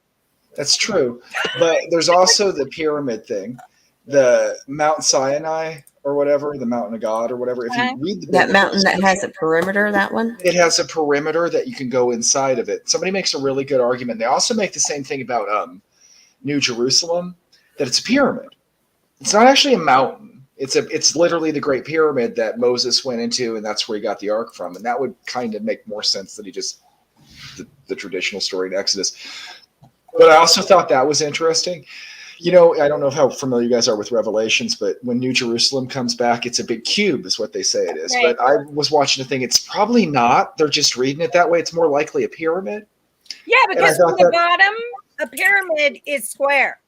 [SPEAKER 1] That's true. But there's also the pyramid thing, the Mount Sinai or whatever, the Mountain of God or whatever. If you read the
[SPEAKER 2] That mountain that has a perimeter, that one?
[SPEAKER 1] it has a perimeter that you can go inside of it. Somebody makes a really good argument. They also make the same thing about New Jerusalem, that it's a pyramid. It's not actually a mountain. It's literally the Great Pyramid that Moses went into, and that's where he got the Ark from. And that would kind of make more sense than the traditional story in Exodus. But I also thought that was interesting. You know, I don't know how familiar you guys are with Revelations, but when New Jerusalem comes back, it's a big cube, is what they say it is.
[SPEAKER 4] Right.
[SPEAKER 1] But I was watching the thing. It's probably not. They're just reading it that way. It's more likely a pyramid.
[SPEAKER 4] Yeah, because from the bottom, a pyramid is square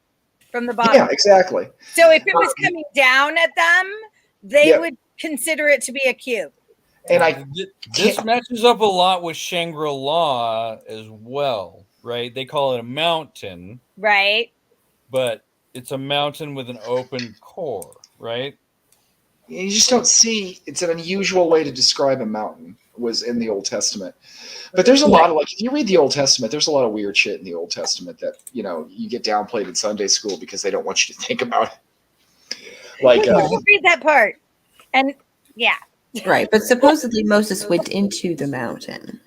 [SPEAKER 4] from the bottom.
[SPEAKER 1] Yeah, exactly.
[SPEAKER 4] So if it was coming down at them, they would consider it to be a cube.
[SPEAKER 1] And
[SPEAKER 3] this matches up a lot with Shangri-La as well, right? They call it a mountain,
[SPEAKER 4] right?
[SPEAKER 3] But it's a mountain with an open core, right?
[SPEAKER 1] You just don't see. It's an unusual way to describe a mountain. Was in the Old Testament, but there's a lot of like if you read the Old Testament, there's a lot of weird shit in the Old Testament that you get downplayed in Sunday school because they don't want you to think about it. Like
[SPEAKER 4] read that part, and yeah.
[SPEAKER 2] Right, but supposedly Moses went into the mountain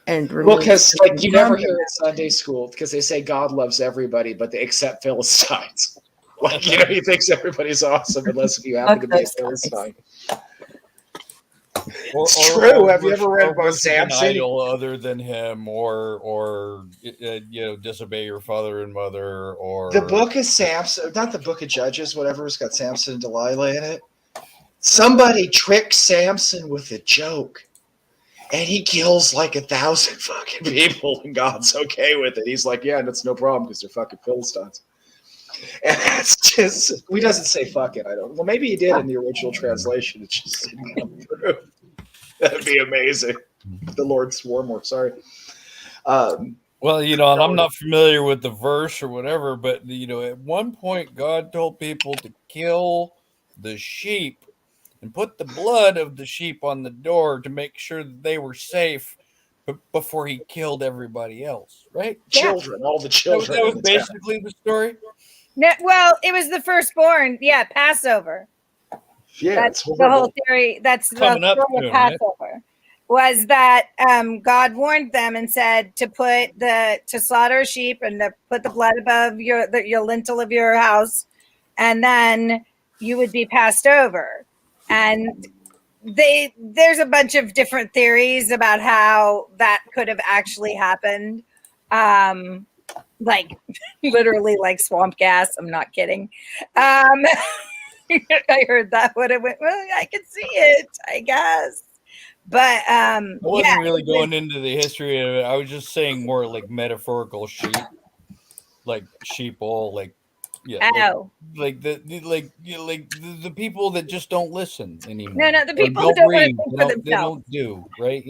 [SPEAKER 2] and
[SPEAKER 1] because like you never hear it in Sunday school because they say God loves everybody, but they accept Philistines. Like he thinks everybody's awesome unless you happen to be a Philistine. It's true. Have you ever read about Samson?
[SPEAKER 3] An idol other than him, or disobey your father and mother, or
[SPEAKER 1] the book of Samson, not the book of Judges, whatever. It's got Samson and Delilah in it. Somebody tricks Samson with a joke, and he kills like 1,000 fucking people, and God's okay with it. He's like, yeah, that's no problem because they're fucking Philistines. And that's just, he doesn't say fuck it. I don't. Well, maybe he did in the original translation. It just didn't come through. That'd be amazing. The Lord swore more. Sorry.
[SPEAKER 3] Well, I'm not familiar with the verse or whatever, but at one point God told people to kill the sheep and put the blood of the sheep on the door to make sure that they were safe before he killed everybody else, right?
[SPEAKER 1] Children, all the children.
[SPEAKER 3] That was basically the story.
[SPEAKER 4] No, well, it was the firstborn. Yeah, Passover.
[SPEAKER 1] Yeah,
[SPEAKER 4] that's the whole theory. That's the story of Passover. Was that God warned them and said to slaughter a sheep and to put the blood above your lintel of your house, and then you would be passed over. And there's a bunch of different theories about how that could have actually happened. Like literally like swamp gas. I'm not kidding. I heard that when it went, well, I can see it, I guess. But
[SPEAKER 3] I wasn't really going into the history of it. I was just saying more like metaphorical sheep, like sheeple, like like the people that just don't listen anymore.
[SPEAKER 4] No, the people who don't read, want to think for themselves.
[SPEAKER 3] They don't do, right?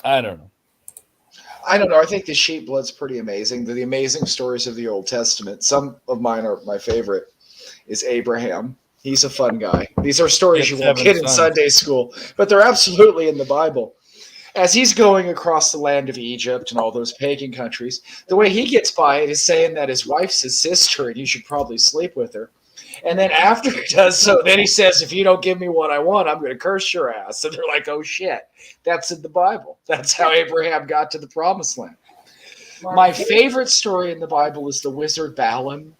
[SPEAKER 3] I don't know.
[SPEAKER 1] I think the sheep blood's pretty amazing. The amazing stories of the Old Testament. Some of mine are my favorite. Is Abraham. He's a fun guy. These are stories you won't get in Sunday school, but they're absolutely in the Bible. As he's going across the land of Egypt and all those pagan countries, the way he gets by it is saying that his wife's his sister and you should probably sleep with her. And then after he does so, then he says, if you don't give me what I want, I'm going to curse your ass. And they're like, oh, shit. That's in the Bible. That's how Abraham got to the promised land. My favorite story in the Bible is the wizard Balaam,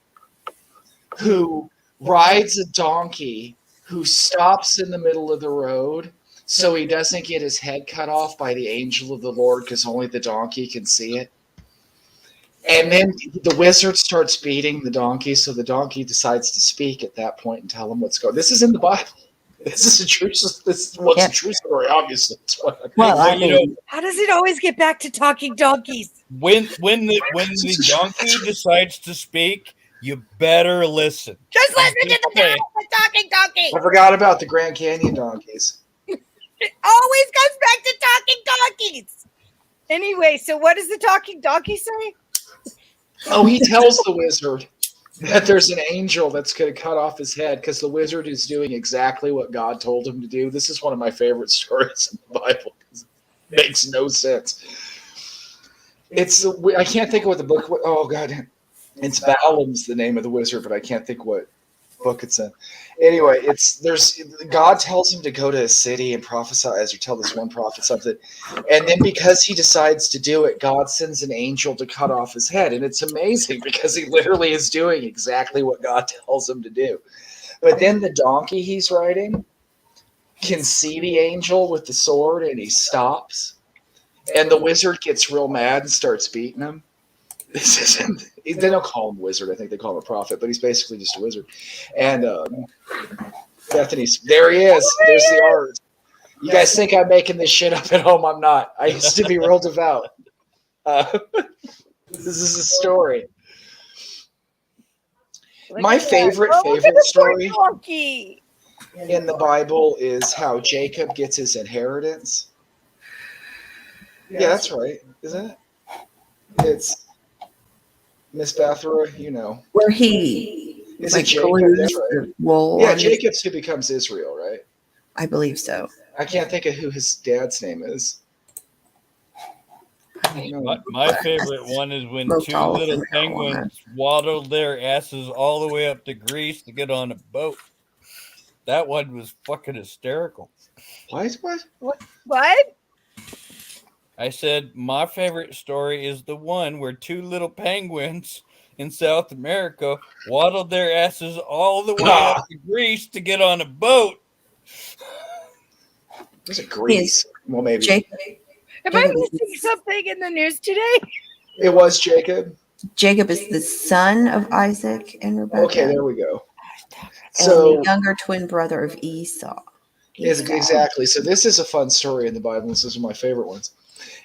[SPEAKER 1] who rides a donkey who stops in the middle of the road so he doesn't get his head cut off by the angel of the Lord because only the donkey can see it. And then the wizard starts beating the donkey, so the donkey decides to speak at that point and tell him what's going on. This is in the Bible. This is a true story, obviously.
[SPEAKER 4] How does it always get back to talking donkeys?
[SPEAKER 3] When the donkey decides to speak, You better listen.
[SPEAKER 4] Just listen to the talking donkey.
[SPEAKER 1] I forgot about the Grand Canyon donkeys.
[SPEAKER 4] It always comes back to talking donkeys. Anyway, so what does the talking donkey say?
[SPEAKER 1] Oh, he tells the wizard that there's an angel that's going to cut off his head because the wizard is doing exactly what God told him to do. This is one of my favorite stories in the Bible because it makes no sense. I can't think of what the book. Oh God, it's Balaam's the name of the wizard, but I can't think what book it's in. Anyway, God tells him to go to a city and prophesy, as you tell this one prophet something, and then because he decides to do it, God sends an angel to cut off his head, and it's amazing because he literally is doing exactly what God tells him to do. But then the donkey he's riding can see the angel with the sword, and he stops, and the wizard gets real mad and starts beating him. This isn't. They don't call him wizard. I think they call him a prophet, but he's basically just a wizard. And Bethany's there. He is. There's the art. You guys think I'm making this shit up at home? I'm not. I used to be real devout. This is a story. My favorite story in the Bible is how Jacob gets his inheritance. Yeah, that's right, isn't it? It's Miss Bathura, you know.
[SPEAKER 2] Where he
[SPEAKER 1] is it Jacob? That's right.
[SPEAKER 2] Wool
[SPEAKER 1] yeah, Jacob's who becomes Israel, right?
[SPEAKER 2] I believe so.
[SPEAKER 1] I can't think of who his dad's name is.
[SPEAKER 3] My favorite one is when two little penguins waddled their asses all the way up to Greece to get on a boat. That one was fucking hysterical.
[SPEAKER 1] What?
[SPEAKER 3] I said my favorite story is the one where two little penguins in South America waddled their asses all the way up to Greece to get on a boat.
[SPEAKER 1] Was it Greece? Well, maybe.
[SPEAKER 4] Am I missing something in the news today?
[SPEAKER 1] It was Jacob.
[SPEAKER 2] Jacob is the son of Isaac and Rebekah.
[SPEAKER 1] Okay, there we go.
[SPEAKER 2] And the younger twin brother of Esau.
[SPEAKER 1] Exactly. So this is a fun story in the Bible. This is one of my favorite ones.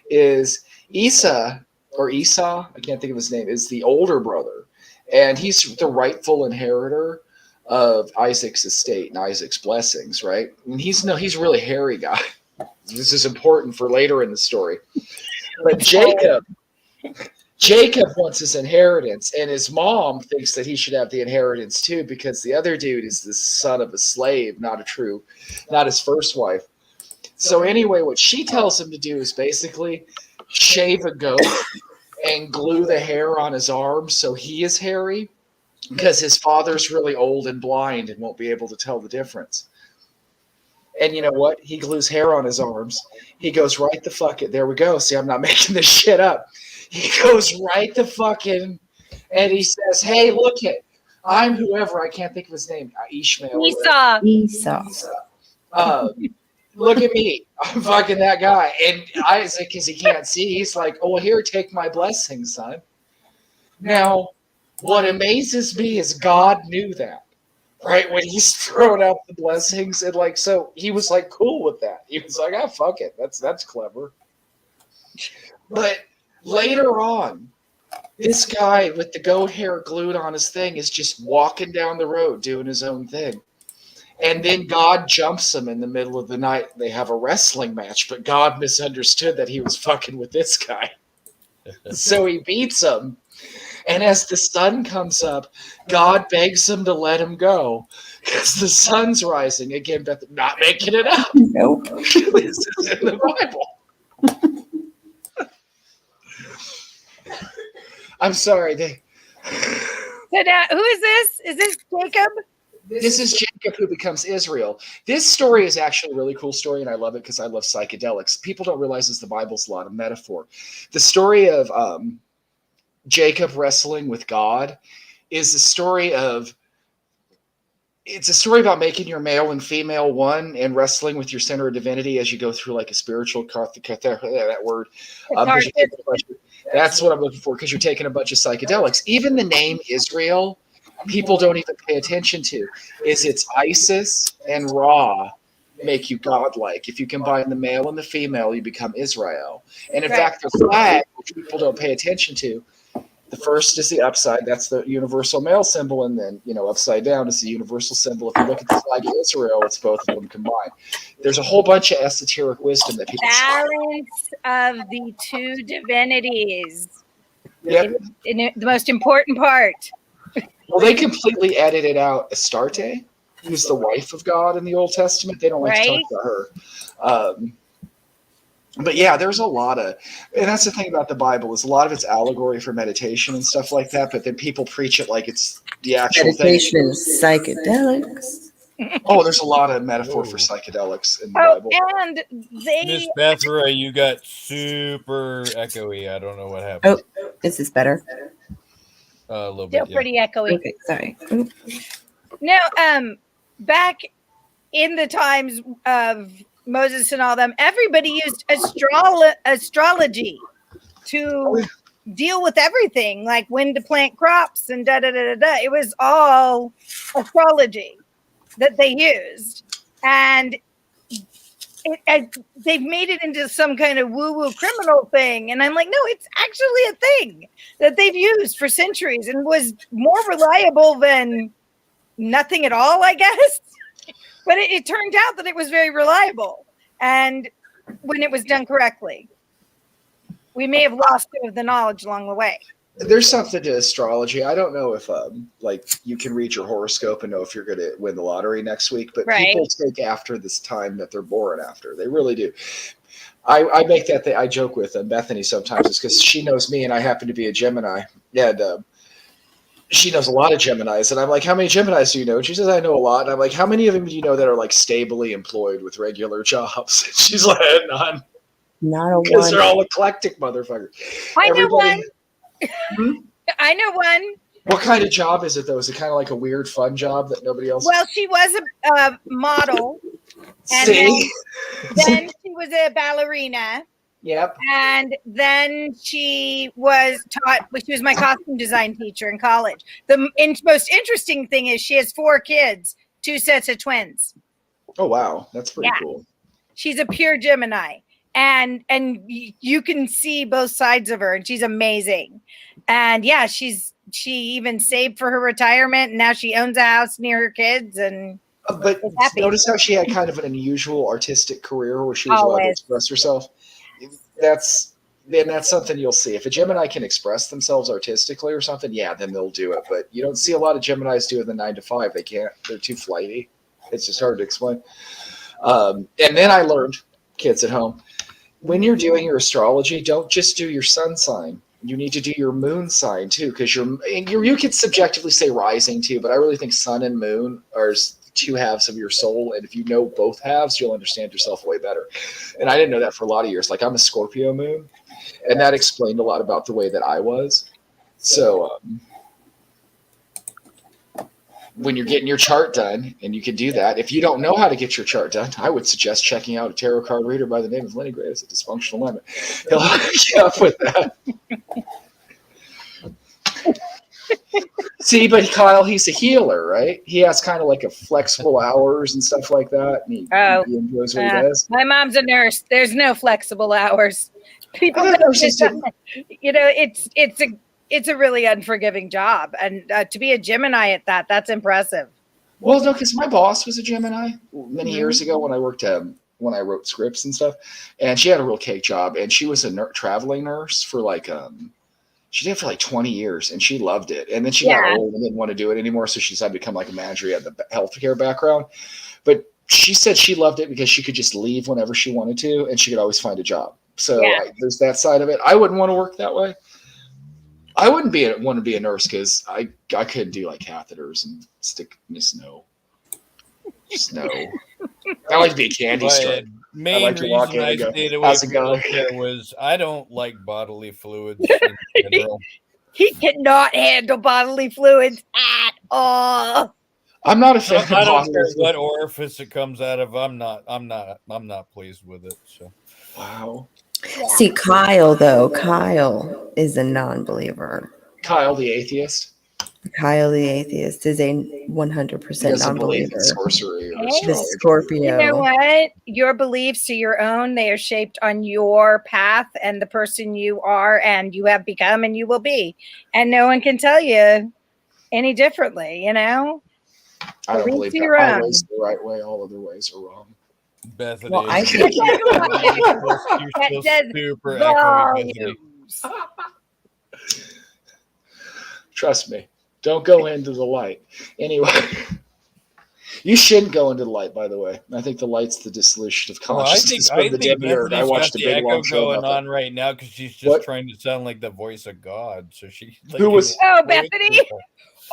[SPEAKER 1] Is Esau, I can't think of his name, is the older brother. And he's the rightful inheritor of Isaac's estate and Isaac's blessings, right? And he's a really hairy guy. This is important for later in the story. But Jacob wants his inheritance, and his mom thinks that he should have the inheritance too because the other dude is the son of a slave, not his first wife. So anyway, what she tells him to do is basically shave a goat and glue the hair on his arms so he is hairy because his father's really old and blind and won't be able to tell the difference. And you know what? He glues hair on his arms. He goes right the fuck it. There we go. See, I'm not making this shit up. He goes right the fucking and he says, "Hey, look it. I'm whoever. I can't think of his name. Ishmael.
[SPEAKER 2] Esau.
[SPEAKER 1] Look at me. I'm fucking that guy." And Isaac, because he can't see, he's like, "Oh, well, here, take my blessing, son." Now, what amazes me is God knew that, right? When he's throwing out the blessings, and so he was cool with that. He was like, fuck it. That's clever. But later on, this guy with the goat hair glued on his thing is just walking down the road doing his own thing. And then God jumps him in the middle of the night. They have a wrestling match, but God misunderstood that he was fucking with this guy. So he beats him. And as the sun comes up, God begs him to let him go because the sun's rising. Again, Beth, not making it up.
[SPEAKER 2] Nope.
[SPEAKER 1] This is in the Bible. I'm sorry.
[SPEAKER 4] So now, who is this? Is this Jacob?
[SPEAKER 1] This is Jacob who becomes Israel. This story is actually a really cool story, and I love it because I love psychedelics. People don't realize the Bible's a lot of metaphor. The story of Jacob wrestling with God is it's a story about making your male and female one and wrestling with your center of divinity as you go through a spiritual that word. That's what I'm looking for because you're taking a bunch of psychedelics. Even the name Israel, people don't even pay attention to. It's Isis and Ra make you godlike. If you combine the male and the female, you become Israel. And in fact, the flag, which people don't pay attention to, The first is the upside. That's the universal male symbol. And then, upside down is the universal symbol. If you look at the flag of Israel, it's both of them combined. There's a whole bunch of esoteric wisdom that people
[SPEAKER 4] balance of the two divinities.
[SPEAKER 1] Yep.
[SPEAKER 4] The most important part.
[SPEAKER 1] Well, they completely edited out Astarte, who's the wife of God in the Old Testament. They don't like to talk about her. But yeah, there's a lot of, and that's the thing about the Bible is a lot of it's allegory for meditation and stuff like that. But then people preach it like it's the actual
[SPEAKER 2] meditation,
[SPEAKER 1] thing.
[SPEAKER 2] psychedelics.
[SPEAKER 1] Oh, there's a lot of metaphor for psychedelics in the Bible.
[SPEAKER 4] And
[SPEAKER 3] Miss Bethra, you got super echoey. I don't know what happened.
[SPEAKER 2] Oh, is this better?
[SPEAKER 3] A little bit.
[SPEAKER 4] Still pretty echoey.
[SPEAKER 2] Okay, sorry.
[SPEAKER 4] No, back in the times of Moses and all them, everybody used astrology to deal with everything, like when to plant crops and da da da da da. It was all astrology that they used, and they've made it into some kind of woo-woo criminal thing. And I'm like, no, it's actually a thing that they've used for centuries and was more reliable than nothing at all, I guess. But it turned out that it was very reliable, and when it was done correctly. We may have lost some of the knowledge along the way.
[SPEAKER 1] There's something to astrology. I don't know if you can read your horoscope and know if you're going to win the lottery next week, but people take after this time that they're born after. They really do. I make that I joke with Bethany sometimes. It's because she knows me and I happen to be a Gemini. And she knows a lot of Geminis, and I'm like, how many Geminis do you know? And she says, I know a lot. And I'm like, how many of them do you know that are like stably employed with regular jobs? And she's like, none.
[SPEAKER 2] Not a one.
[SPEAKER 1] Because they're all eclectic motherfuckers.
[SPEAKER 4] I know one. I know one.
[SPEAKER 1] What kind of job is it, though? Is it kind of like a weird, fun job that nobody else?
[SPEAKER 4] Well, she was a model. And then she was a ballerina.
[SPEAKER 1] Yep.
[SPEAKER 4] And then she was taught, she was my costume design teacher in college. The most interesting thing is she has 4 kids, 2 sets of twins.
[SPEAKER 1] Oh, wow. That's pretty cool.
[SPEAKER 4] She's a pure Gemini. And you can see both sides of her, and she's amazing. And yeah, she even saved for her retirement, and now she owns a house near her kids, and
[SPEAKER 1] but notice how she had kind of an unusual artistic career where she was allowed to express herself. That's something you'll see. If a Gemini can express themselves artistically or something, then they'll do it. But you don't see a lot of Geminis doing the 9 to 5. They can't. They're too flighty. It's just hard to explain. And then I learned, kids at home, when you're doing your astrology, don't just do your sun sign. You need to do your moon sign too, because you could subjectively say rising too, but I really think sun and moon are 2 halves of your soul, and if you know both halves, you'll understand yourself way better. And I didn't know that for a lot of years. Like, I'm a Scorpio moon, and that explained a lot about the way that I was. So when you're getting your chart done, and you can do that, if you don't know how to get your chart done, I would suggest checking out a tarot card reader by the name of Lenny Graves at Dysfunctional Alignment. He'll hook you up with that. See, but Kyle, he's a healer, right? He has kind of like a flexible hours and stuff like that. And he enjoys what he does.
[SPEAKER 4] My mom's a nurse. There's no flexible hours. People, it's a really unforgiving job, and to be a Gemini at that's impressive.
[SPEAKER 1] Well, no, because my boss was a Gemini many years ago when I worked when I wrote scripts and stuff, and she had a real cake job, and she was a traveling nurse for she did it for like 20 years, and she loved it. And then she got old and didn't want to do it anymore, so she decided to become like a manager. She had the healthcare background, but she said she loved it because she could just leave whenever she wanted to, and she could always find a job. So there's that side of it. I wouldn't want to work that way. I wouldn't want to be a nurse because I couldn't do like catheters and stick in the snow. I like to be a candy store.
[SPEAKER 3] Main
[SPEAKER 1] like to
[SPEAKER 3] reason
[SPEAKER 1] walk in
[SPEAKER 3] I
[SPEAKER 1] and go,
[SPEAKER 3] stayed away
[SPEAKER 1] "How's it
[SPEAKER 3] from
[SPEAKER 1] going?"
[SPEAKER 3] healthcare was I don't like bodily fluids in general.
[SPEAKER 4] He cannot handle bodily fluids at all.
[SPEAKER 1] I'm not a fan of
[SPEAKER 3] I don't
[SPEAKER 1] bodily
[SPEAKER 3] care
[SPEAKER 1] fluids.
[SPEAKER 3] what orifice it comes out of. I'm not pleased with it. So
[SPEAKER 1] Wow.
[SPEAKER 2] See, Kyle is a non-believer.
[SPEAKER 1] Kyle the atheist.
[SPEAKER 2] Kyle the atheist is a 100%
[SPEAKER 1] He doesn't believe
[SPEAKER 2] non-believer.
[SPEAKER 1] in sorcery your
[SPEAKER 4] Hey.
[SPEAKER 2] The
[SPEAKER 1] astrology.
[SPEAKER 2] Scorpio.
[SPEAKER 4] You know what? Your beliefs are your own. They are shaped on your path and the person you are and you have become and you will be. And no one can tell you any differently, you know?
[SPEAKER 1] I don't
[SPEAKER 4] Believe
[SPEAKER 1] believe
[SPEAKER 4] to
[SPEAKER 1] that
[SPEAKER 4] your
[SPEAKER 1] my
[SPEAKER 4] own.
[SPEAKER 1] way's the right way. All other ways are wrong.
[SPEAKER 3] Bethany.
[SPEAKER 2] Well, I
[SPEAKER 3] you're
[SPEAKER 2] think
[SPEAKER 3] still
[SPEAKER 4] That
[SPEAKER 3] super
[SPEAKER 4] says
[SPEAKER 3] echoey, Bethany.
[SPEAKER 1] Trust me. Don't go into the light. Anyway, you shouldn't go into the light, by the way. I think the light's the dissolution of
[SPEAKER 3] Well, I
[SPEAKER 1] consciousness
[SPEAKER 3] think
[SPEAKER 1] from the demiurge. I
[SPEAKER 3] Bethany's got
[SPEAKER 1] watched a
[SPEAKER 3] the
[SPEAKER 1] big
[SPEAKER 3] echo
[SPEAKER 1] long show
[SPEAKER 3] going
[SPEAKER 1] about that.
[SPEAKER 3] on right now because she's just
[SPEAKER 1] What?
[SPEAKER 3] trying to sound like the voice of God. So she like,
[SPEAKER 1] Who was-
[SPEAKER 4] Oh, Bethany?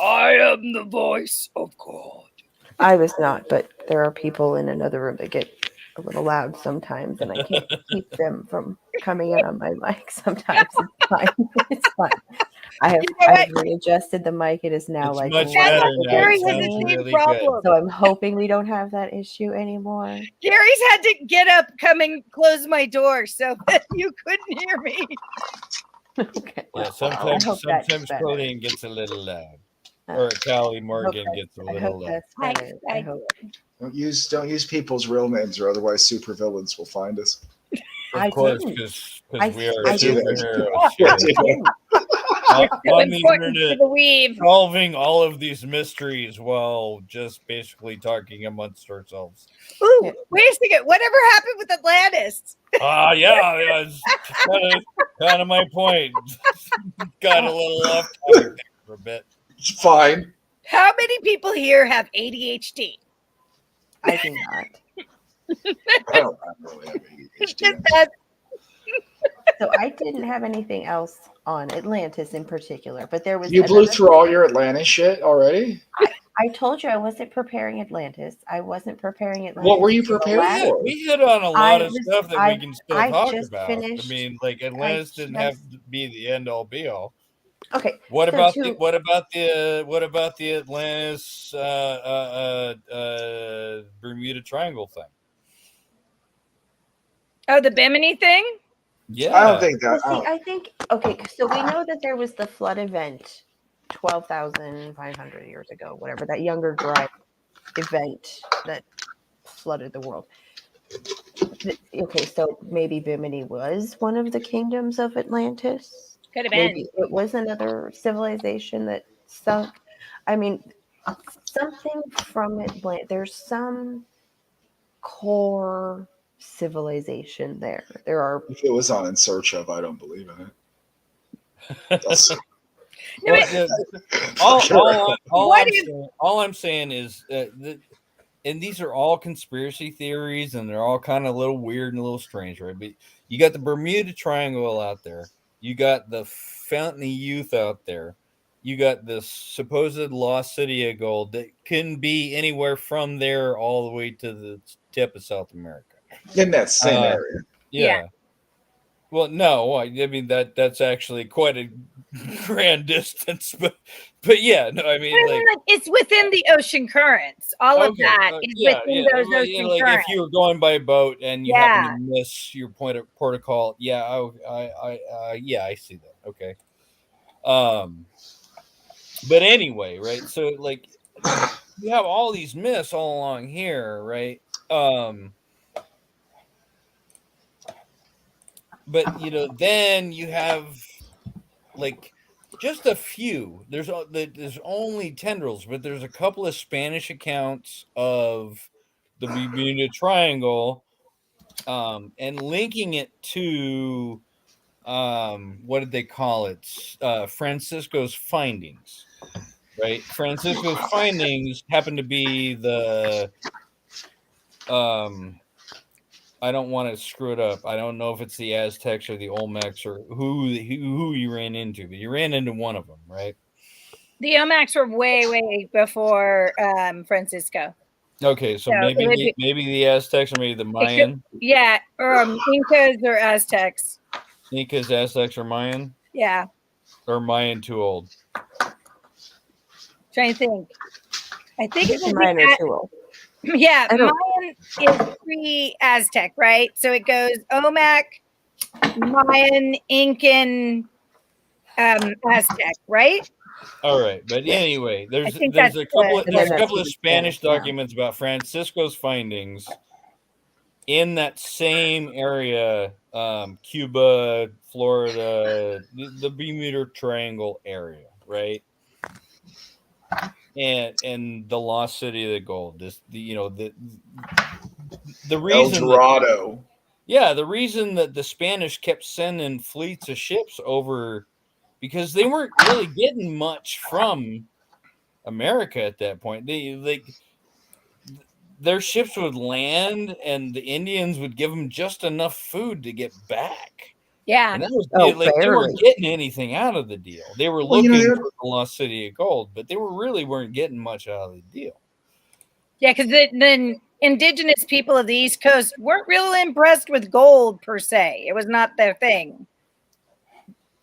[SPEAKER 5] I am the voice of God.
[SPEAKER 2] I was not, but there are people in another room that get a little loud sometimes, and I can't keep them from coming in on my mic. Sometimes it's fine. It's fine. I have
[SPEAKER 4] You know what?
[SPEAKER 2] readjusted the mic. It is now
[SPEAKER 3] It's
[SPEAKER 2] like
[SPEAKER 3] much
[SPEAKER 2] right
[SPEAKER 3] better
[SPEAKER 2] at the
[SPEAKER 3] now.
[SPEAKER 4] Gary
[SPEAKER 3] It
[SPEAKER 4] has
[SPEAKER 3] sounds
[SPEAKER 4] the same
[SPEAKER 3] really good.
[SPEAKER 4] problem.
[SPEAKER 2] So I'm hoping we don't have that issue anymore.
[SPEAKER 4] Gary's had to get up, come and close my door so that you couldn't hear me.
[SPEAKER 2] Okay.
[SPEAKER 3] Yeah,
[SPEAKER 2] I
[SPEAKER 3] sometimes
[SPEAKER 2] hope that's better.
[SPEAKER 3] Colleen gets a little loud, or Callie Morgan gets a
[SPEAKER 2] I
[SPEAKER 3] little
[SPEAKER 2] hope
[SPEAKER 3] loud.
[SPEAKER 2] that's better. I hope.
[SPEAKER 1] Don't use people's real names, or otherwise supervillains will find us.
[SPEAKER 3] Of
[SPEAKER 2] I
[SPEAKER 3] course,
[SPEAKER 2] didn't.
[SPEAKER 3] because
[SPEAKER 2] I-
[SPEAKER 3] we are
[SPEAKER 2] I
[SPEAKER 1] didn't.
[SPEAKER 3] superheroes
[SPEAKER 1] Yeah,
[SPEAKER 3] here
[SPEAKER 1] didn't.
[SPEAKER 3] on the
[SPEAKER 4] Important to
[SPEAKER 3] internet,
[SPEAKER 4] the weave.
[SPEAKER 3] solving all of these mysteries while just basically talking amongst ourselves.
[SPEAKER 4] Ooh,
[SPEAKER 2] Yeah.
[SPEAKER 4] wait a second. Whatever happened with Atlantis?
[SPEAKER 3] Yeah, it's kind of my point. Got a little off topic there for a bit.
[SPEAKER 1] It's fine.
[SPEAKER 4] How many people here have ADHD?
[SPEAKER 2] I do not.
[SPEAKER 1] I don't really have ADHD.
[SPEAKER 4] Just that.
[SPEAKER 2] So I didn't have anything else on Atlantis in particular, but there was.
[SPEAKER 1] You blew
[SPEAKER 2] another-
[SPEAKER 1] through all your Atlantis shit already?
[SPEAKER 2] I told you I wasn't preparing Atlantis. I wasn't preparing Atlantis.
[SPEAKER 1] What were you
[SPEAKER 2] for the
[SPEAKER 1] preparing
[SPEAKER 2] last-
[SPEAKER 1] for?
[SPEAKER 3] We hit on a lot of stuff that we can still
[SPEAKER 2] I
[SPEAKER 3] talk
[SPEAKER 2] just
[SPEAKER 3] about.
[SPEAKER 2] finished-
[SPEAKER 3] I mean, like Atlantis didn't have to be the end all be all.
[SPEAKER 2] Okay.
[SPEAKER 3] What
[SPEAKER 2] so
[SPEAKER 3] about
[SPEAKER 2] to-
[SPEAKER 3] the Atlantis Bermuda Triangle thing?
[SPEAKER 4] Oh, the Bimini thing?
[SPEAKER 3] Yeah,
[SPEAKER 1] I don't think that.
[SPEAKER 2] Well, see, I think okay. So we know that there was the flood event, 12,500 years ago, whatever that Younger Dry event that flooded the world. Okay, so maybe Bimini was one of the kingdoms of Atlantis.
[SPEAKER 4] Could have been.
[SPEAKER 2] Maybe it was another civilization that sunk. I mean, something from Atlantis. There's some core civilization there. There are.
[SPEAKER 1] If it was on In Search of, I don't believe in it. That's-
[SPEAKER 4] No, wait.
[SPEAKER 3] all I'm saying is and these are all conspiracy theories, and they're all kind of a little weird and a little strange, right? But you got the Bermuda Triangle out there, you got the Fountain of Youth out there, you got this supposed lost city of gold that can be anywhere from there all the way to the tip of South America.
[SPEAKER 1] in that same area.
[SPEAKER 3] Yeah. Well, no, I mean that's actually quite a grand distance, but yeah, no, I mean like
[SPEAKER 4] it's within the ocean currents. All of that is within those ocean
[SPEAKER 3] like
[SPEAKER 4] currents.
[SPEAKER 3] if you were going by boat and you happen to miss your point of protocol, yeah, I see that. Okay. But anyway, right? So like you have all these myths all along here, right? But then you have like just a few. There's only tendrils, but there's a couple of Spanish accounts of the Bermuda Triangle, and linking it to what did they call it? Francisco's findings, right? Francisco's findings happen to be the I don't want to screw it up. I don't know if it's the Aztecs or the Olmecs or who you ran into, but you ran into one of them, right?
[SPEAKER 4] The Olmecs were way before Francisco.
[SPEAKER 3] Okay, so maybe the Aztecs or maybe the Mayan.
[SPEAKER 4] Or Incas or Aztecs.
[SPEAKER 3] Incas, Aztecs, or Mayan?
[SPEAKER 4] Yeah.
[SPEAKER 3] Or Mayan too old?
[SPEAKER 4] Trying to think. I think it's
[SPEAKER 2] Mayan are too old.
[SPEAKER 4] Yeah, Mayan is pre-Aztec, right? So it goes Olmec, Mayan, Incan, Aztec, right?
[SPEAKER 3] All right, but anyway, there's
[SPEAKER 4] think
[SPEAKER 3] there's
[SPEAKER 4] that's
[SPEAKER 3] a couple
[SPEAKER 4] good.
[SPEAKER 3] of, there's a
[SPEAKER 2] And then
[SPEAKER 3] couple of
[SPEAKER 2] that's
[SPEAKER 3] Spanish
[SPEAKER 2] Spanish, yeah.
[SPEAKER 3] documents about Francisco's findings in that same area, Cuba, Florida, the Bermuda Triangle area, right? And the lost city of the gold. The
[SPEAKER 1] El
[SPEAKER 3] reason
[SPEAKER 1] Dorado.
[SPEAKER 3] the reason that the Spanish kept sending fleets of ships over, because they weren't really getting much from America at that point. Their ships would land and the Indians would give them just enough food to get back.
[SPEAKER 4] Yeah.
[SPEAKER 3] And that was
[SPEAKER 2] Oh,
[SPEAKER 3] like they
[SPEAKER 2] barely.
[SPEAKER 3] weren't getting anything out of the deal. They were
[SPEAKER 1] Well,
[SPEAKER 3] looking
[SPEAKER 1] they're-
[SPEAKER 3] for the lost city of gold, but they weren't getting much out of the deal.
[SPEAKER 4] Yeah, because the indigenous people of the East Coast weren't really impressed with gold per se. It was not their thing.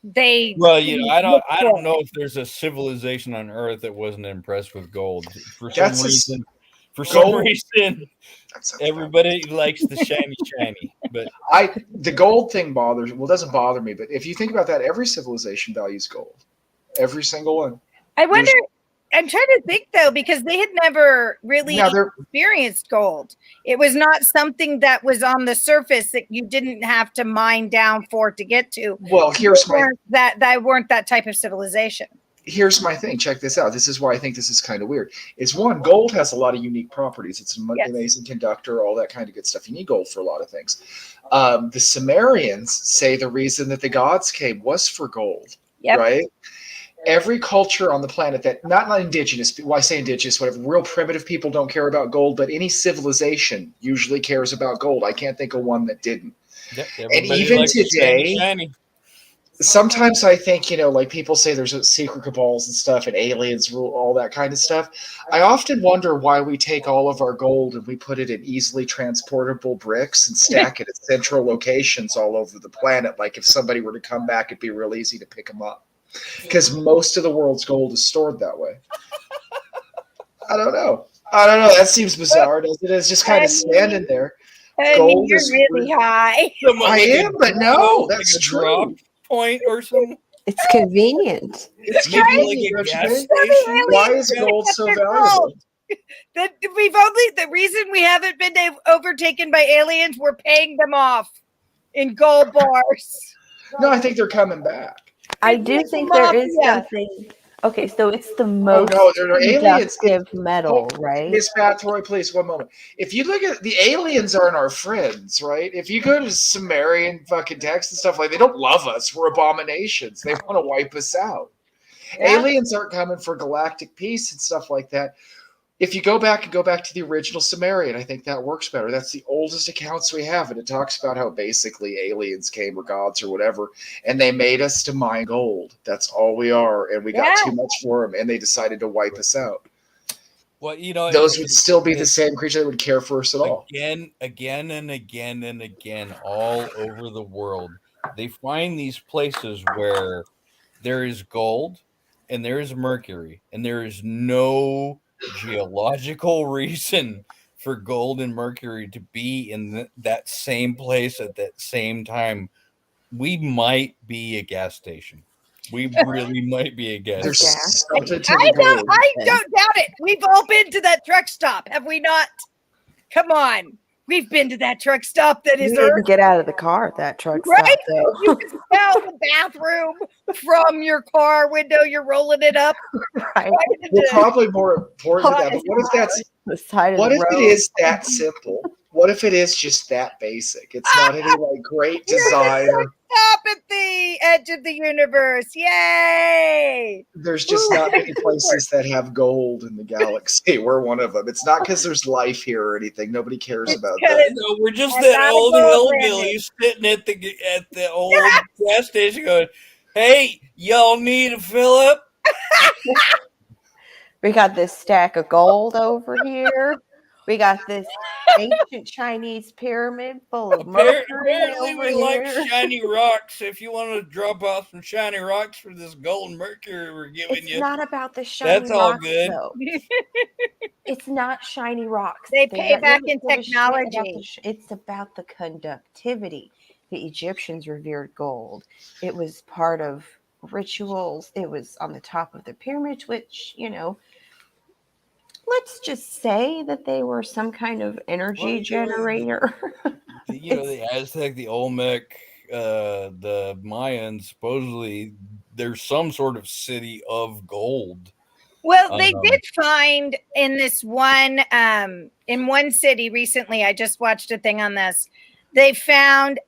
[SPEAKER 3] Well, I don't know if there's a civilization on Earth that wasn't impressed with gold. For some reason, everybody likes the shiny. But
[SPEAKER 1] the gold thing doesn't bother me. But if you think about that, every civilization values gold. Every single one.
[SPEAKER 4] I wonder. I'm trying to think though, because they had never really experienced gold. It was not something that was on the surface that you didn't have to mine down for to get to.
[SPEAKER 1] Well,
[SPEAKER 4] they weren't that type of civilization.
[SPEAKER 1] Here's my thing. Check this out. This is why I think this is kind of weird. Is one, gold has a lot of unique properties. It's an amazing conductor, all that kind of good stuff. You need gold for a lot of things. The Sumerians say the reason that the gods came was for gold, right? Every culture on the planet that not indigenous, well, I say indigenous, whatever, real primitive people don't care about gold, but any civilization usually cares about gold. I can't think of one that didn't.
[SPEAKER 3] Yep,
[SPEAKER 1] and even today, sometimes I think, like people say there's secret cabals and stuff and aliens rule, all that kind of stuff. I often wonder why we take all of our gold and we put it in easily transportable bricks and stack it at central locations all over the planet. Like if somebody were to come back, it'd be real easy to pick them up. Because most of the world's gold is stored that way. I don't know. That seems bizarre, doesn't it? It's just kind of standing there. Gold
[SPEAKER 4] you're really high.
[SPEAKER 1] I am, but no, that's true.
[SPEAKER 3] Drop point or something.
[SPEAKER 2] It's convenient.
[SPEAKER 1] It's convenient.
[SPEAKER 3] Like a gas station.
[SPEAKER 1] Why is gold so valuable?
[SPEAKER 4] The reason we haven't been overtaken by aliens, we're paying them off in gold bars.
[SPEAKER 1] No, I think they're coming back.
[SPEAKER 2] I do think there is something. Okay, so it's the most
[SPEAKER 1] conductive
[SPEAKER 2] metal, right?
[SPEAKER 1] Miss Bathroy, please, one moment. If you look at the aliens, aren't our friends, right? If you go to Sumerian fucking texts and stuff, like they don't love us. We're abominations. They want to wipe us out. Yeah. Aliens aren't coming for galactic peace and stuff like that. If you go back to the original Sumerian, I think that works better. That's the oldest accounts we have, and it talks about how basically aliens came or gods or whatever, and they made us to mine gold. That's all we are, and we got too much for them, and they decided to wipe us out.
[SPEAKER 3] Well,
[SPEAKER 1] those would still be the same creature that would care for us at all.
[SPEAKER 3] Again, all over the world, they find these places where there is gold and there is mercury, and there is no geological reason for gold and mercury to be in that same place at that same time. We might be a gas station. We really might be a gas station.
[SPEAKER 4] I don't doubt it. We've all been to that truck stop, have we not? Come on. We've been to that truck stop that is
[SPEAKER 2] Earth. Get out of the car at that truck stop. Though.
[SPEAKER 4] You can smell the bathroom from your car window. You're rolling it up.
[SPEAKER 2] Right.
[SPEAKER 1] Well, probably more important than that. But what if it is that simple? What if it is just that basic? It's not any like great design.
[SPEAKER 4] Stop at the edge of the universe. Yay!
[SPEAKER 1] There's just not many places that have gold in the galaxy. We're one of them. It's not because there's life here or anything. Nobody cares about that.
[SPEAKER 3] No, we're just that old hillbilly sitting at the old gas station going, "Hey, y'all need a fill up?"
[SPEAKER 2] We got this stack of gold over here. We got this ancient Chinese pyramid full of mercury.
[SPEAKER 3] Apparently we like shiny rocks. If you want to drop off some shiny rocks for this gold and mercury we're giving you.
[SPEAKER 2] It's not about the shiny rocks. That's all good. Though. It's not shiny rocks.
[SPEAKER 4] They pay back in technology.
[SPEAKER 2] It's about the conductivity. The Egyptians revered gold. It was part of rituals. It was on the top of the pyramid, which, let's just say that they were some kind of energy generator.
[SPEAKER 3] The Aztec, the Olmec, the Mayans, supposedly there's some sort of city of gold.
[SPEAKER 4] Well, they did find in this one, in one city recently, I just watched a thing on this. They found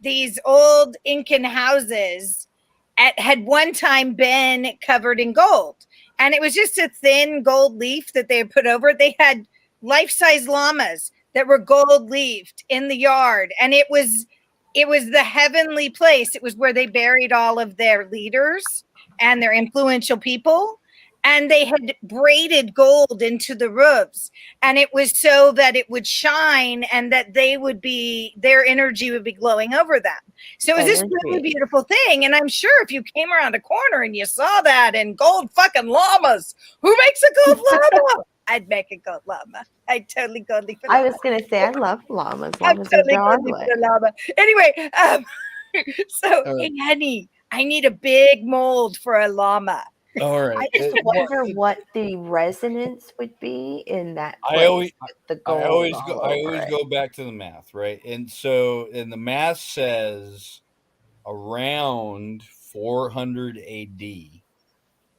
[SPEAKER 4] these old Incan houses had one time been covered in gold. And it was just a thin gold leaf that they had put over it. They had life-size llamas that were gold leafed in the yard. And it was the heavenly place. It was where they buried all of their leaders and their influential people. And they had braided gold into the roofs, and it was so that it would shine and that their energy would be glowing over them. So it was this really beautiful thing. And I'm sure if you came around a corner and you saw that in gold fucking llamas, who makes a gold llama? I'd make a gold llama. I'd totally gold leaf a llama.
[SPEAKER 2] I was going to say, I love llamas.
[SPEAKER 4] Llamas are llama. Anyway, hey, honey, I need a big mold for a llama.
[SPEAKER 3] All right.
[SPEAKER 2] I just wonder what the resonance would be in that place. I
[SPEAKER 3] always go back to the math, right? And the math says around 400 AD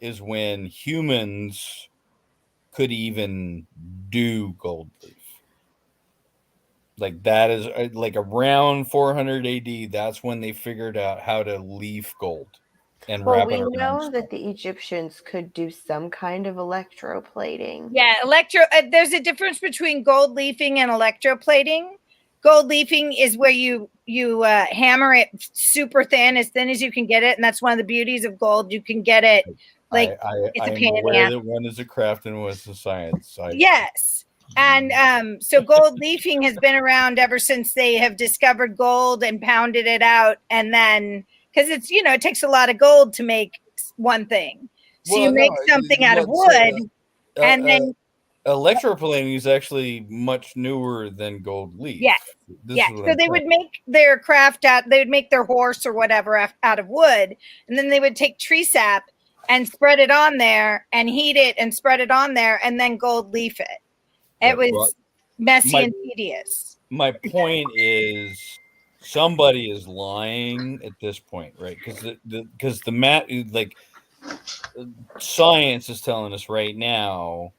[SPEAKER 3] is when humans could even do gold leaf. Like that is like around 400 AD. That's when they figured out how to leaf gold. And
[SPEAKER 2] we know that the Egyptians could do some kind of electroplating.
[SPEAKER 4] Yeah, there's a difference between gold leafing and electroplating. Gold leafing is where you hammer it super thin as you can get it, and that's one of the beauties of gold. You can get it like it's a pain in the ass.
[SPEAKER 3] That one is a craft and one is a science.
[SPEAKER 4] Yes. And so gold leafing has been around ever since they have discovered gold and pounded it out, and then because it's it takes a lot of gold to make one thing, so you make something out of wood, and then
[SPEAKER 3] electroplating is actually much newer than gold leaf.
[SPEAKER 4] So they would make their craft they would make their horse or whatever out of wood, and then they would take tree sap and spread it on there and heat it and spread it on there and then gold leaf it. It was messy and tedious.
[SPEAKER 3] My point is, somebody is lying at this point, right? Because the math, like science is telling us right now,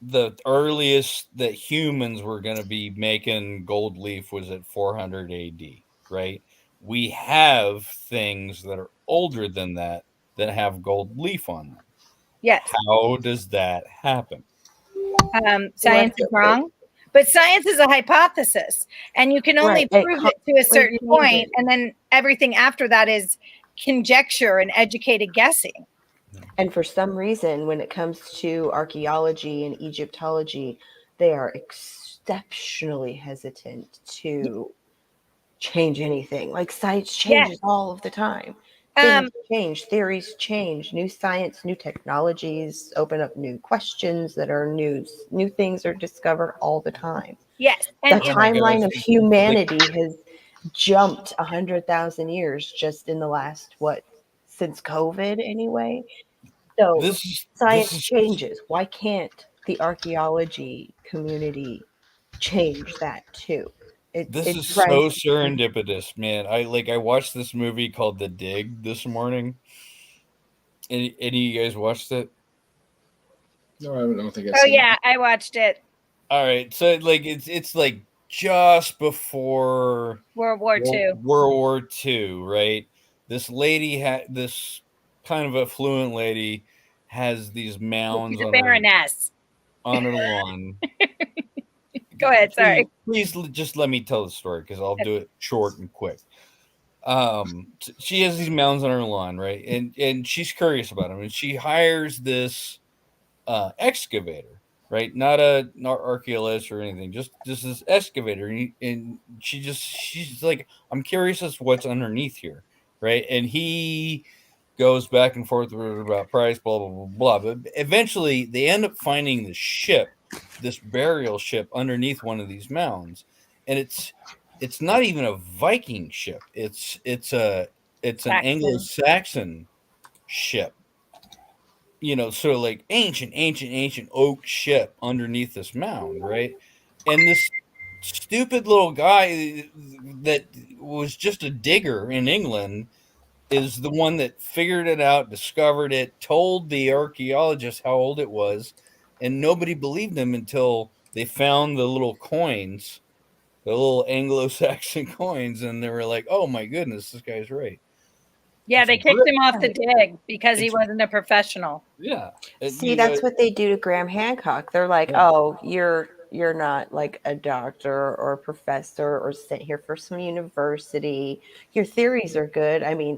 [SPEAKER 3] the earliest that humans were going to be making gold leaf was at 400 AD, right? We have things that are older than that have gold leaf on them.
[SPEAKER 4] Yes.
[SPEAKER 3] How does that happen?
[SPEAKER 4] Science is wrong. But science is a hypothesis, and you can only prove it to a certain point, and then everything after that is conjecture and educated guessing.
[SPEAKER 2] And for some reason, when it comes to archaeology and Egyptology, they are exceptionally hesitant to change anything. Like science changes all of the time. Things change, theories change, new science, new technologies open up new questions that are new things are discovered all the time.
[SPEAKER 4] Yes.
[SPEAKER 2] And the timeline of humanity has jumped 100,000 years just in the last, since COVID anyway. So science changes. Why can't the archaeology community change that too?
[SPEAKER 3] This is so serendipitous, man. I watched this movie called The Dig this morning. Any of you guys watched it?
[SPEAKER 1] No, I don't think I've seen it.
[SPEAKER 4] I watched it.
[SPEAKER 3] All right, so it's like just before
[SPEAKER 4] World War
[SPEAKER 3] II, right? This lady this kind of affluent lady has these mounds on her lawn.
[SPEAKER 4] Go ahead. Sorry.
[SPEAKER 3] Please just let me tell the story because I'll do it short and quick. She has these mounds on her lawn, right? And she's curious about them, and she hires this excavator, right? Not archaeologist or anything, just this excavator, and she's like, I'm curious as to what's underneath here, right? And he goes back and forth about price, blah blah blah blah. But eventually, they end up finding this burial ship underneath one of these mounds, and it's not even a Viking ship. It's a It's an
[SPEAKER 4] Saxon.
[SPEAKER 3] Anglo-Saxon ship. Sort of like ancient oak ship underneath this mound, right? And this stupid little guy that was just a digger in England is the one that figured it out, discovered it, told the archaeologists how old it was, and nobody believed him until they found the little coins, the little Anglo-Saxon coins, and they were like, "Oh my goodness, this guy's right."
[SPEAKER 4] Yeah,
[SPEAKER 3] It's
[SPEAKER 4] they kicked him off the
[SPEAKER 2] brilliant.
[SPEAKER 4] dig because he
[SPEAKER 3] It's
[SPEAKER 4] wasn't a professional.
[SPEAKER 3] yeah.
[SPEAKER 2] See, that's what they do to Graham Hancock. They're like,
[SPEAKER 3] Yeah.
[SPEAKER 2] "Oh, you're not like a doctor or a professor or sent here for some university. Your theories are good. I mean,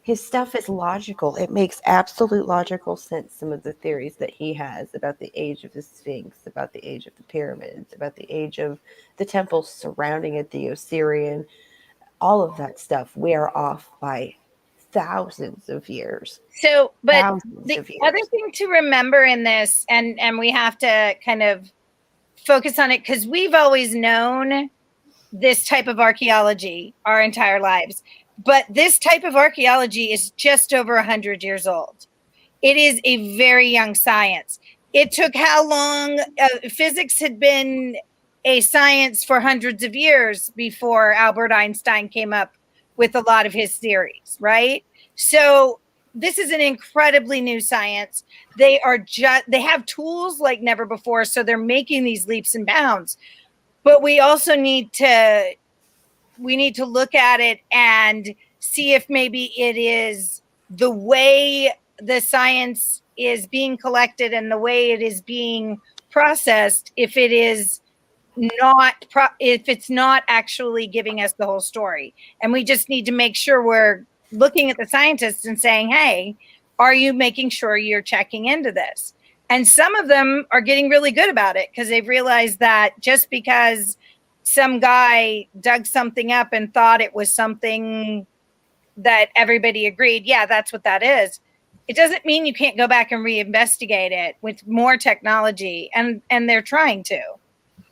[SPEAKER 2] his stuff is logical. It makes absolute logical sense. Some of the theories that he has about the age of the Sphinx, about the age of the pyramids, about the age of the temples surrounding it, the Osirian, all of that stuff. We are off by thousands of years.
[SPEAKER 4] So, but
[SPEAKER 2] Thousands
[SPEAKER 4] the
[SPEAKER 2] of
[SPEAKER 4] other
[SPEAKER 2] years.
[SPEAKER 4] thing to remember in this, and we have to kind of focus on it because we've always known this type of archaeology our entire lives. But this type of archaeology is just over 100 years old. It is a very young science. It took how long? Physics had been a science for hundreds of years before Albert Einstein came up with a lot of his theories, right? So this is an incredibly new science. They have tools like never before, so they're making these leaps and bounds. But we also need to look at it and see if maybe it is the way the science is being collected and the way it is being processed, if it's not actually giving us the whole story. And we just need to make sure we're looking at the scientists and saying, hey, are you making sure you're checking into this? And some of them are getting really good about it because they've realized that just because some guy dug something up and thought it was something that everybody agreed, yeah, that's what that is. It doesn't mean you can't go back and reinvestigate it with more technology, and they're trying to.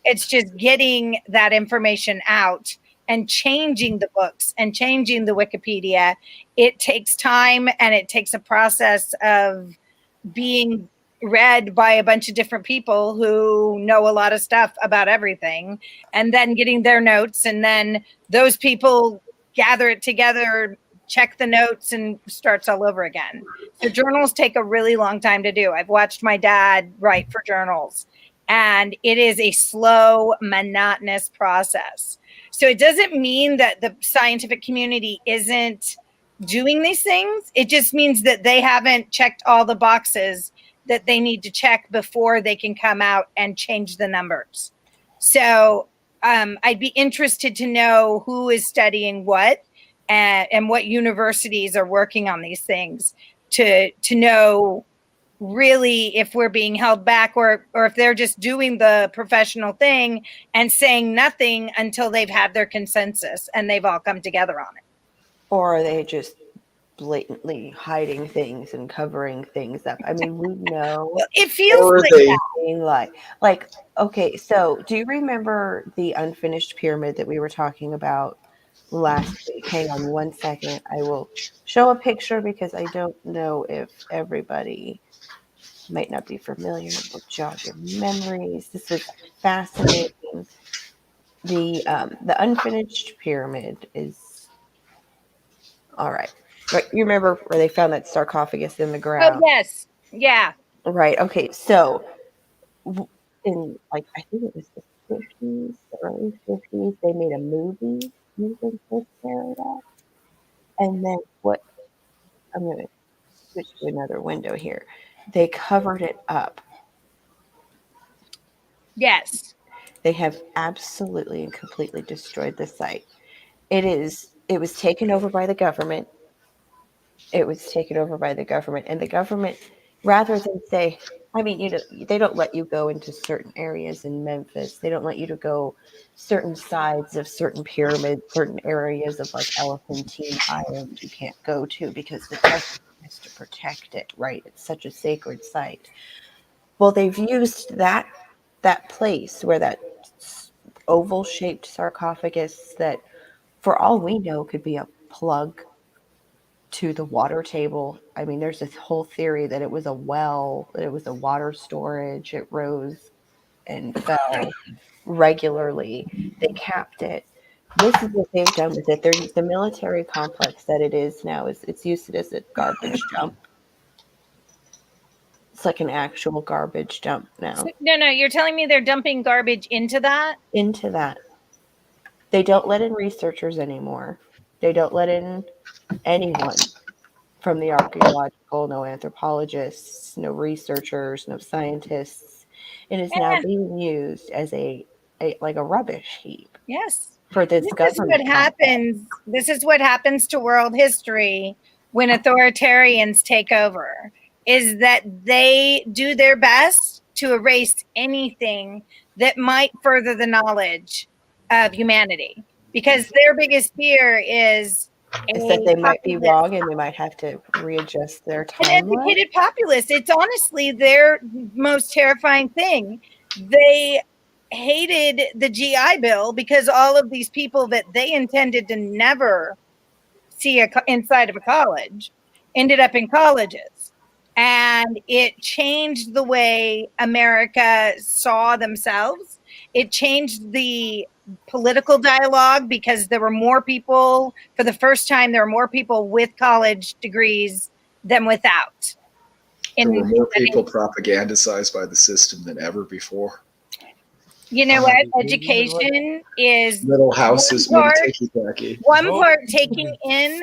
[SPEAKER 4] It's just getting that information out and changing the books and changing the Wikipedia. It takes time and it takes a process of being read by a bunch of different people who know a lot of stuff about everything, and then getting their notes, and then those people gather it together, check the notes, and starts all over again. So journals take a really long time to do. I've watched my dad write for journals, and it is a slow, monotonous process. So it doesn't mean that the scientific community isn't doing these things. It just means that they haven't checked all the boxes that they need to check before they can come out and change the numbers. So I'd be interested to know who is studying what, and what universities are working on these things to know really if we're being held back, or if they're just doing the professional thing and saying nothing until they've had their consensus and they've all come together on it.
[SPEAKER 2] Or are they just blatantly hiding things and covering things up? I mean, we know.
[SPEAKER 4] Well, it feels
[SPEAKER 1] Or
[SPEAKER 4] like
[SPEAKER 1] they
[SPEAKER 4] that.
[SPEAKER 2] Like, okay, so do you remember the unfinished pyramid that we were talking about last week? Hang on one second. I will show a picture because I don't know if everybody might not be familiar. We'll jog your memories. This was fascinating. The unfinished pyramid is all right. Right, you remember where they found that sarcophagus in the
[SPEAKER 4] Oh
[SPEAKER 2] ground?
[SPEAKER 4] yes, yeah.
[SPEAKER 2] Right. Okay. So, in like I think it was the 50s, the early 50s, they made a movie using this area. And then what? I'm going to switch to another window here. They covered it up.
[SPEAKER 4] Yes.
[SPEAKER 2] They have absolutely and completely destroyed the site. It was taken over by the government. It was taken over by the government, and the government, rather than say, I mean, they don't let you go into certain areas in Memphis. They don't let you to go certain sides of certain pyramids, certain areas of like Elephantine Island you can't go to because the government has to protect it, right? It's such a sacred site. Well, they've used that place where that oval-shaped sarcophagus that, for all we know, could be a plug to the water table. I mean, there's this whole theory that it was a well, that it was a water storage. It rose and fell regularly. They capped it. This is what they've done with it. The military complex that it is now is it's used as a garbage dump. It's like an actual garbage dump now.
[SPEAKER 4] No, you're telling me they're dumping garbage into that?
[SPEAKER 2] Into that. They don't let in researchers anymore. They don't let in anyone from the archaeological, no anthropologists, no researchers, no scientists. It is now being used as a rubbish heap.
[SPEAKER 4] Yes.
[SPEAKER 2] For this government.
[SPEAKER 4] This is what happens to world history when authoritarians take over, is that they do their best to erase anything that might further the knowledge of humanity, because their biggest fear is
[SPEAKER 2] that they might be wrong and they might have to readjust their timeline.
[SPEAKER 4] An educated populace. It's honestly their most terrifying thing. They hated the GI Bill because all of these people that they intended to never see inside of a college ended up in colleges. And it changed the way America saw themselves. It changed the political dialogue because there were more people, for the first time, there were more people with college degrees than without.
[SPEAKER 1] There were more people propagandized by the system than ever before.
[SPEAKER 4] You know what? Education is
[SPEAKER 1] little houses, one
[SPEAKER 4] part taking in,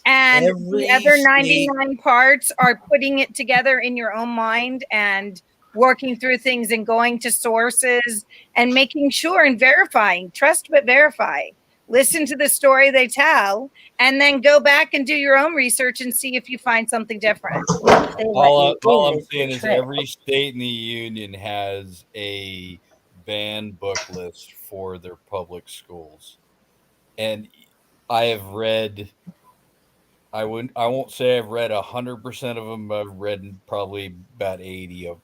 [SPEAKER 4] and the other 99 parts are putting it together in your own mind and working through things and going to sources and making sure and verifying. Trust but verify. Listen to the story they tell, and then go back and do your own research and see if you find something different.
[SPEAKER 3] All I'm saying is every state in the union has a banned book list for their public schools, and I have read. I won't say I've read 100% of them. I've read probably about 80%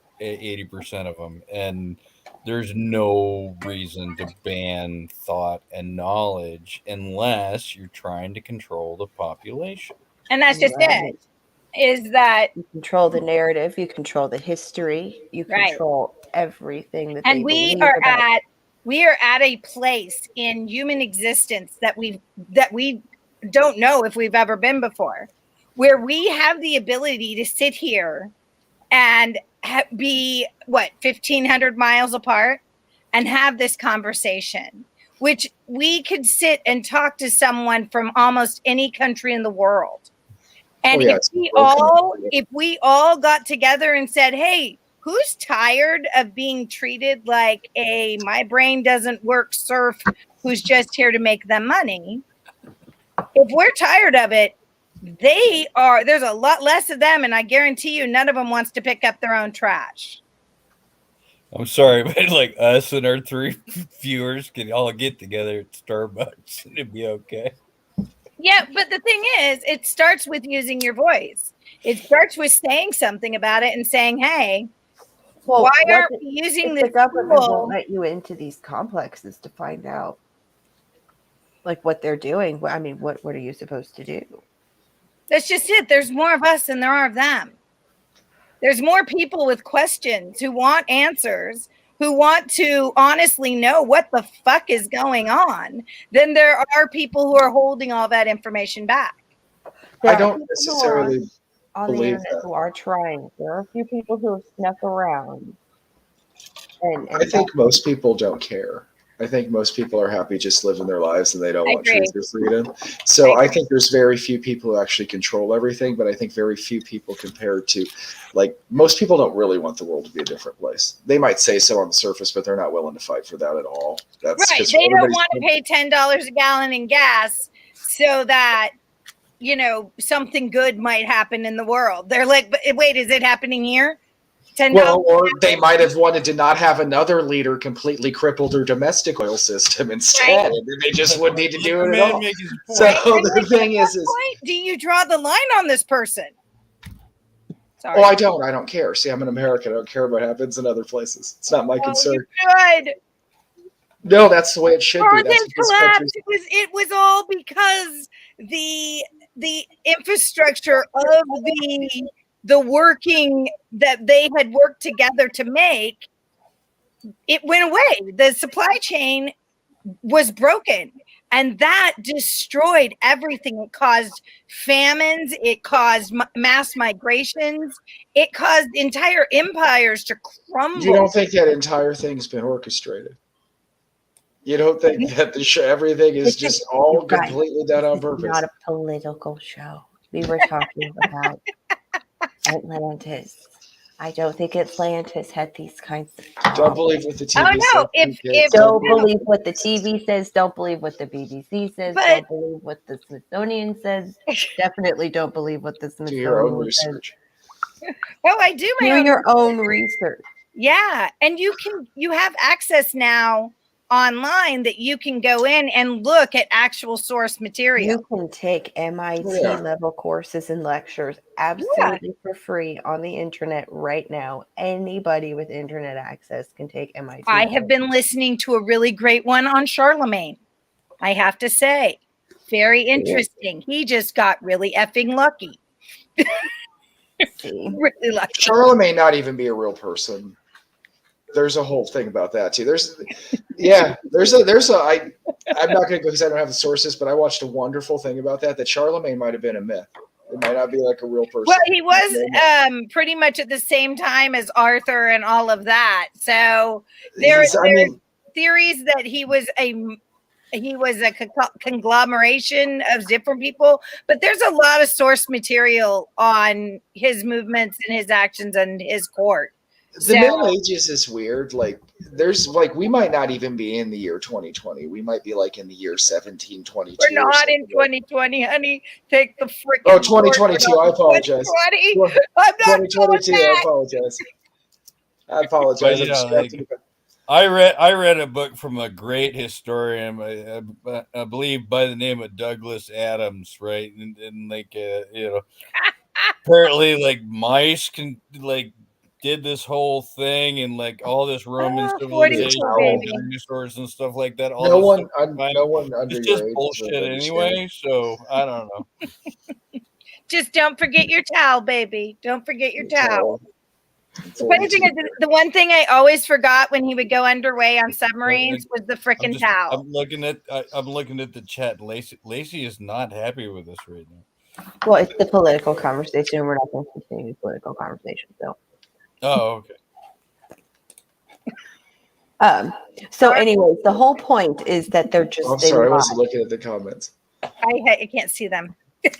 [SPEAKER 3] of them, and there's no reason to ban thought and knowledge unless you're trying to control the population.
[SPEAKER 4] And that's just it. Is that
[SPEAKER 2] you control the narrative, you control the history, you control everything that
[SPEAKER 4] and we are at a place in human existence that we don't know if we've ever been before, where we have the ability to sit here and be 1,500 miles apart and have this conversation, which we could sit and talk to someone from almost any country in the world. And if we all got together and said, hey, who's tired of being treated like a my brain doesn't work serf who's just here to make them money? If we're tired of it, there's a lot less of them, and I guarantee you none of them wants to pick up their own trash.
[SPEAKER 3] I'm sorry, but like us and our 3 viewers can all get together at Starbucks and it'd be okay.
[SPEAKER 4] Yeah, but the thing is, it starts with using your voice. It starts with saying something about it and saying, hey, why aren't we using this?
[SPEAKER 2] The government won't let you into these complexes to find out like what they're doing. I mean, what are you supposed to do?
[SPEAKER 4] That's just it. There's more of us than there are of them. There's more people with questions who want answers, who want to honestly know what the fuck is going on, than there are people who are holding all that information back.
[SPEAKER 1] I don't necessarily
[SPEAKER 2] on the internet who are trying. There are a few people who have snuck around. And
[SPEAKER 1] I think most people don't care. I think most people are happy just living their lives and they don't want truth or freedom. So I think there's very few people who actually control everything, but I think very few people compared to, like, most people don't really want the world to be a different place. They might say so on the surface, but they're not willing to fight for that at all. That's
[SPEAKER 4] right. They don't want to pay $10 a gallon in gas so that, you know, something good might happen in the world. They're like, but wait, is it happening here?
[SPEAKER 1] Well, or they might have wanted to not have another leader completely cripple their domestic oil system instead. Right. And they just wouldn't need to do it at all. So the thing is
[SPEAKER 4] do you draw the line on this person?
[SPEAKER 1] Sorry. Oh, I don't. I don't care. See, I'm an American. I don't care what happens in other places. It's not my concern.
[SPEAKER 4] Good.
[SPEAKER 1] No, that's the way it should be.
[SPEAKER 4] That's collapse. It was all because the the infrastructure of the working that they had worked together to make, it went away. The supply chain was broken, and that destroyed everything. It caused famines, it caused mass migrations, it caused entire empires to crumble.
[SPEAKER 1] You don't think that entire thing's been orchestrated? You don't think that everything is just all completely done on purpose?
[SPEAKER 2] Not a political show. We were talking about Atlantis. I don't think Atlantis had these kinds of problems.
[SPEAKER 1] Don't believe what the TV
[SPEAKER 4] no,
[SPEAKER 1] says.
[SPEAKER 2] Don't believe what the TV says. Don't believe what the BBC says. Don't believe what the Smithsonian says. Definitely don't believe what the Smithsonian
[SPEAKER 1] Do your own
[SPEAKER 2] says.
[SPEAKER 1] research.
[SPEAKER 4] Oh, I do
[SPEAKER 2] Do your own research.
[SPEAKER 4] Yeah, and you have access now online that you can go in and look at actual source material.
[SPEAKER 2] You can take MIT level courses and lectures absolutely for free on the internet right now. Anybody with internet access can take MIT.
[SPEAKER 4] I have been listening to a really great one on Charlemagne. I have to say, very interesting. He just got really effing lucky. Really lucky.
[SPEAKER 1] Charlemagne may not even be a real person. There's a whole thing about that too. I'm not going to go because I don't have the sources, but I watched a wonderful thing about that Charlemagne might have been a myth. It might not be like a real person.
[SPEAKER 4] Well, he was pretty much at the same time as Arthur and all of that. So there's theories that he was a conglomeration of different people, but there's a lot of source material on his movements and his actions and his court.
[SPEAKER 1] The Middle Ages is weird. We might not even be in the year 2020. We might be like in the year 1722.
[SPEAKER 4] We're not in 2020, honey. Take the freaking.
[SPEAKER 1] Oh, 2022. I apologize.
[SPEAKER 4] I'm not
[SPEAKER 1] 2022. I apologize.
[SPEAKER 3] I read a book from a great historian, I believe by the name of Douglas Adams, right? And apparently mice can did this whole thing and all this Roman civilization, dinosaurs and stuff like that.
[SPEAKER 1] No one under
[SPEAKER 3] it's
[SPEAKER 1] your
[SPEAKER 3] just
[SPEAKER 1] age
[SPEAKER 3] bullshit anyway. So I don't know.
[SPEAKER 4] Just don't forget your towel, baby. Don't forget your towel. The funny thing is, the one thing I always forgot when he would go underway on submarines was the freaking towel.
[SPEAKER 3] I'm looking at the chat. Lacey is not happy with us right now.
[SPEAKER 2] Well, it's the political conversation. We're not going to continue the political conversation, so.
[SPEAKER 3] Oh,
[SPEAKER 2] okay. So anyways, the whole point is that they're just.
[SPEAKER 1] I'm sorry, I wasn't looking at the comments.
[SPEAKER 4] I can't see them.
[SPEAKER 2] The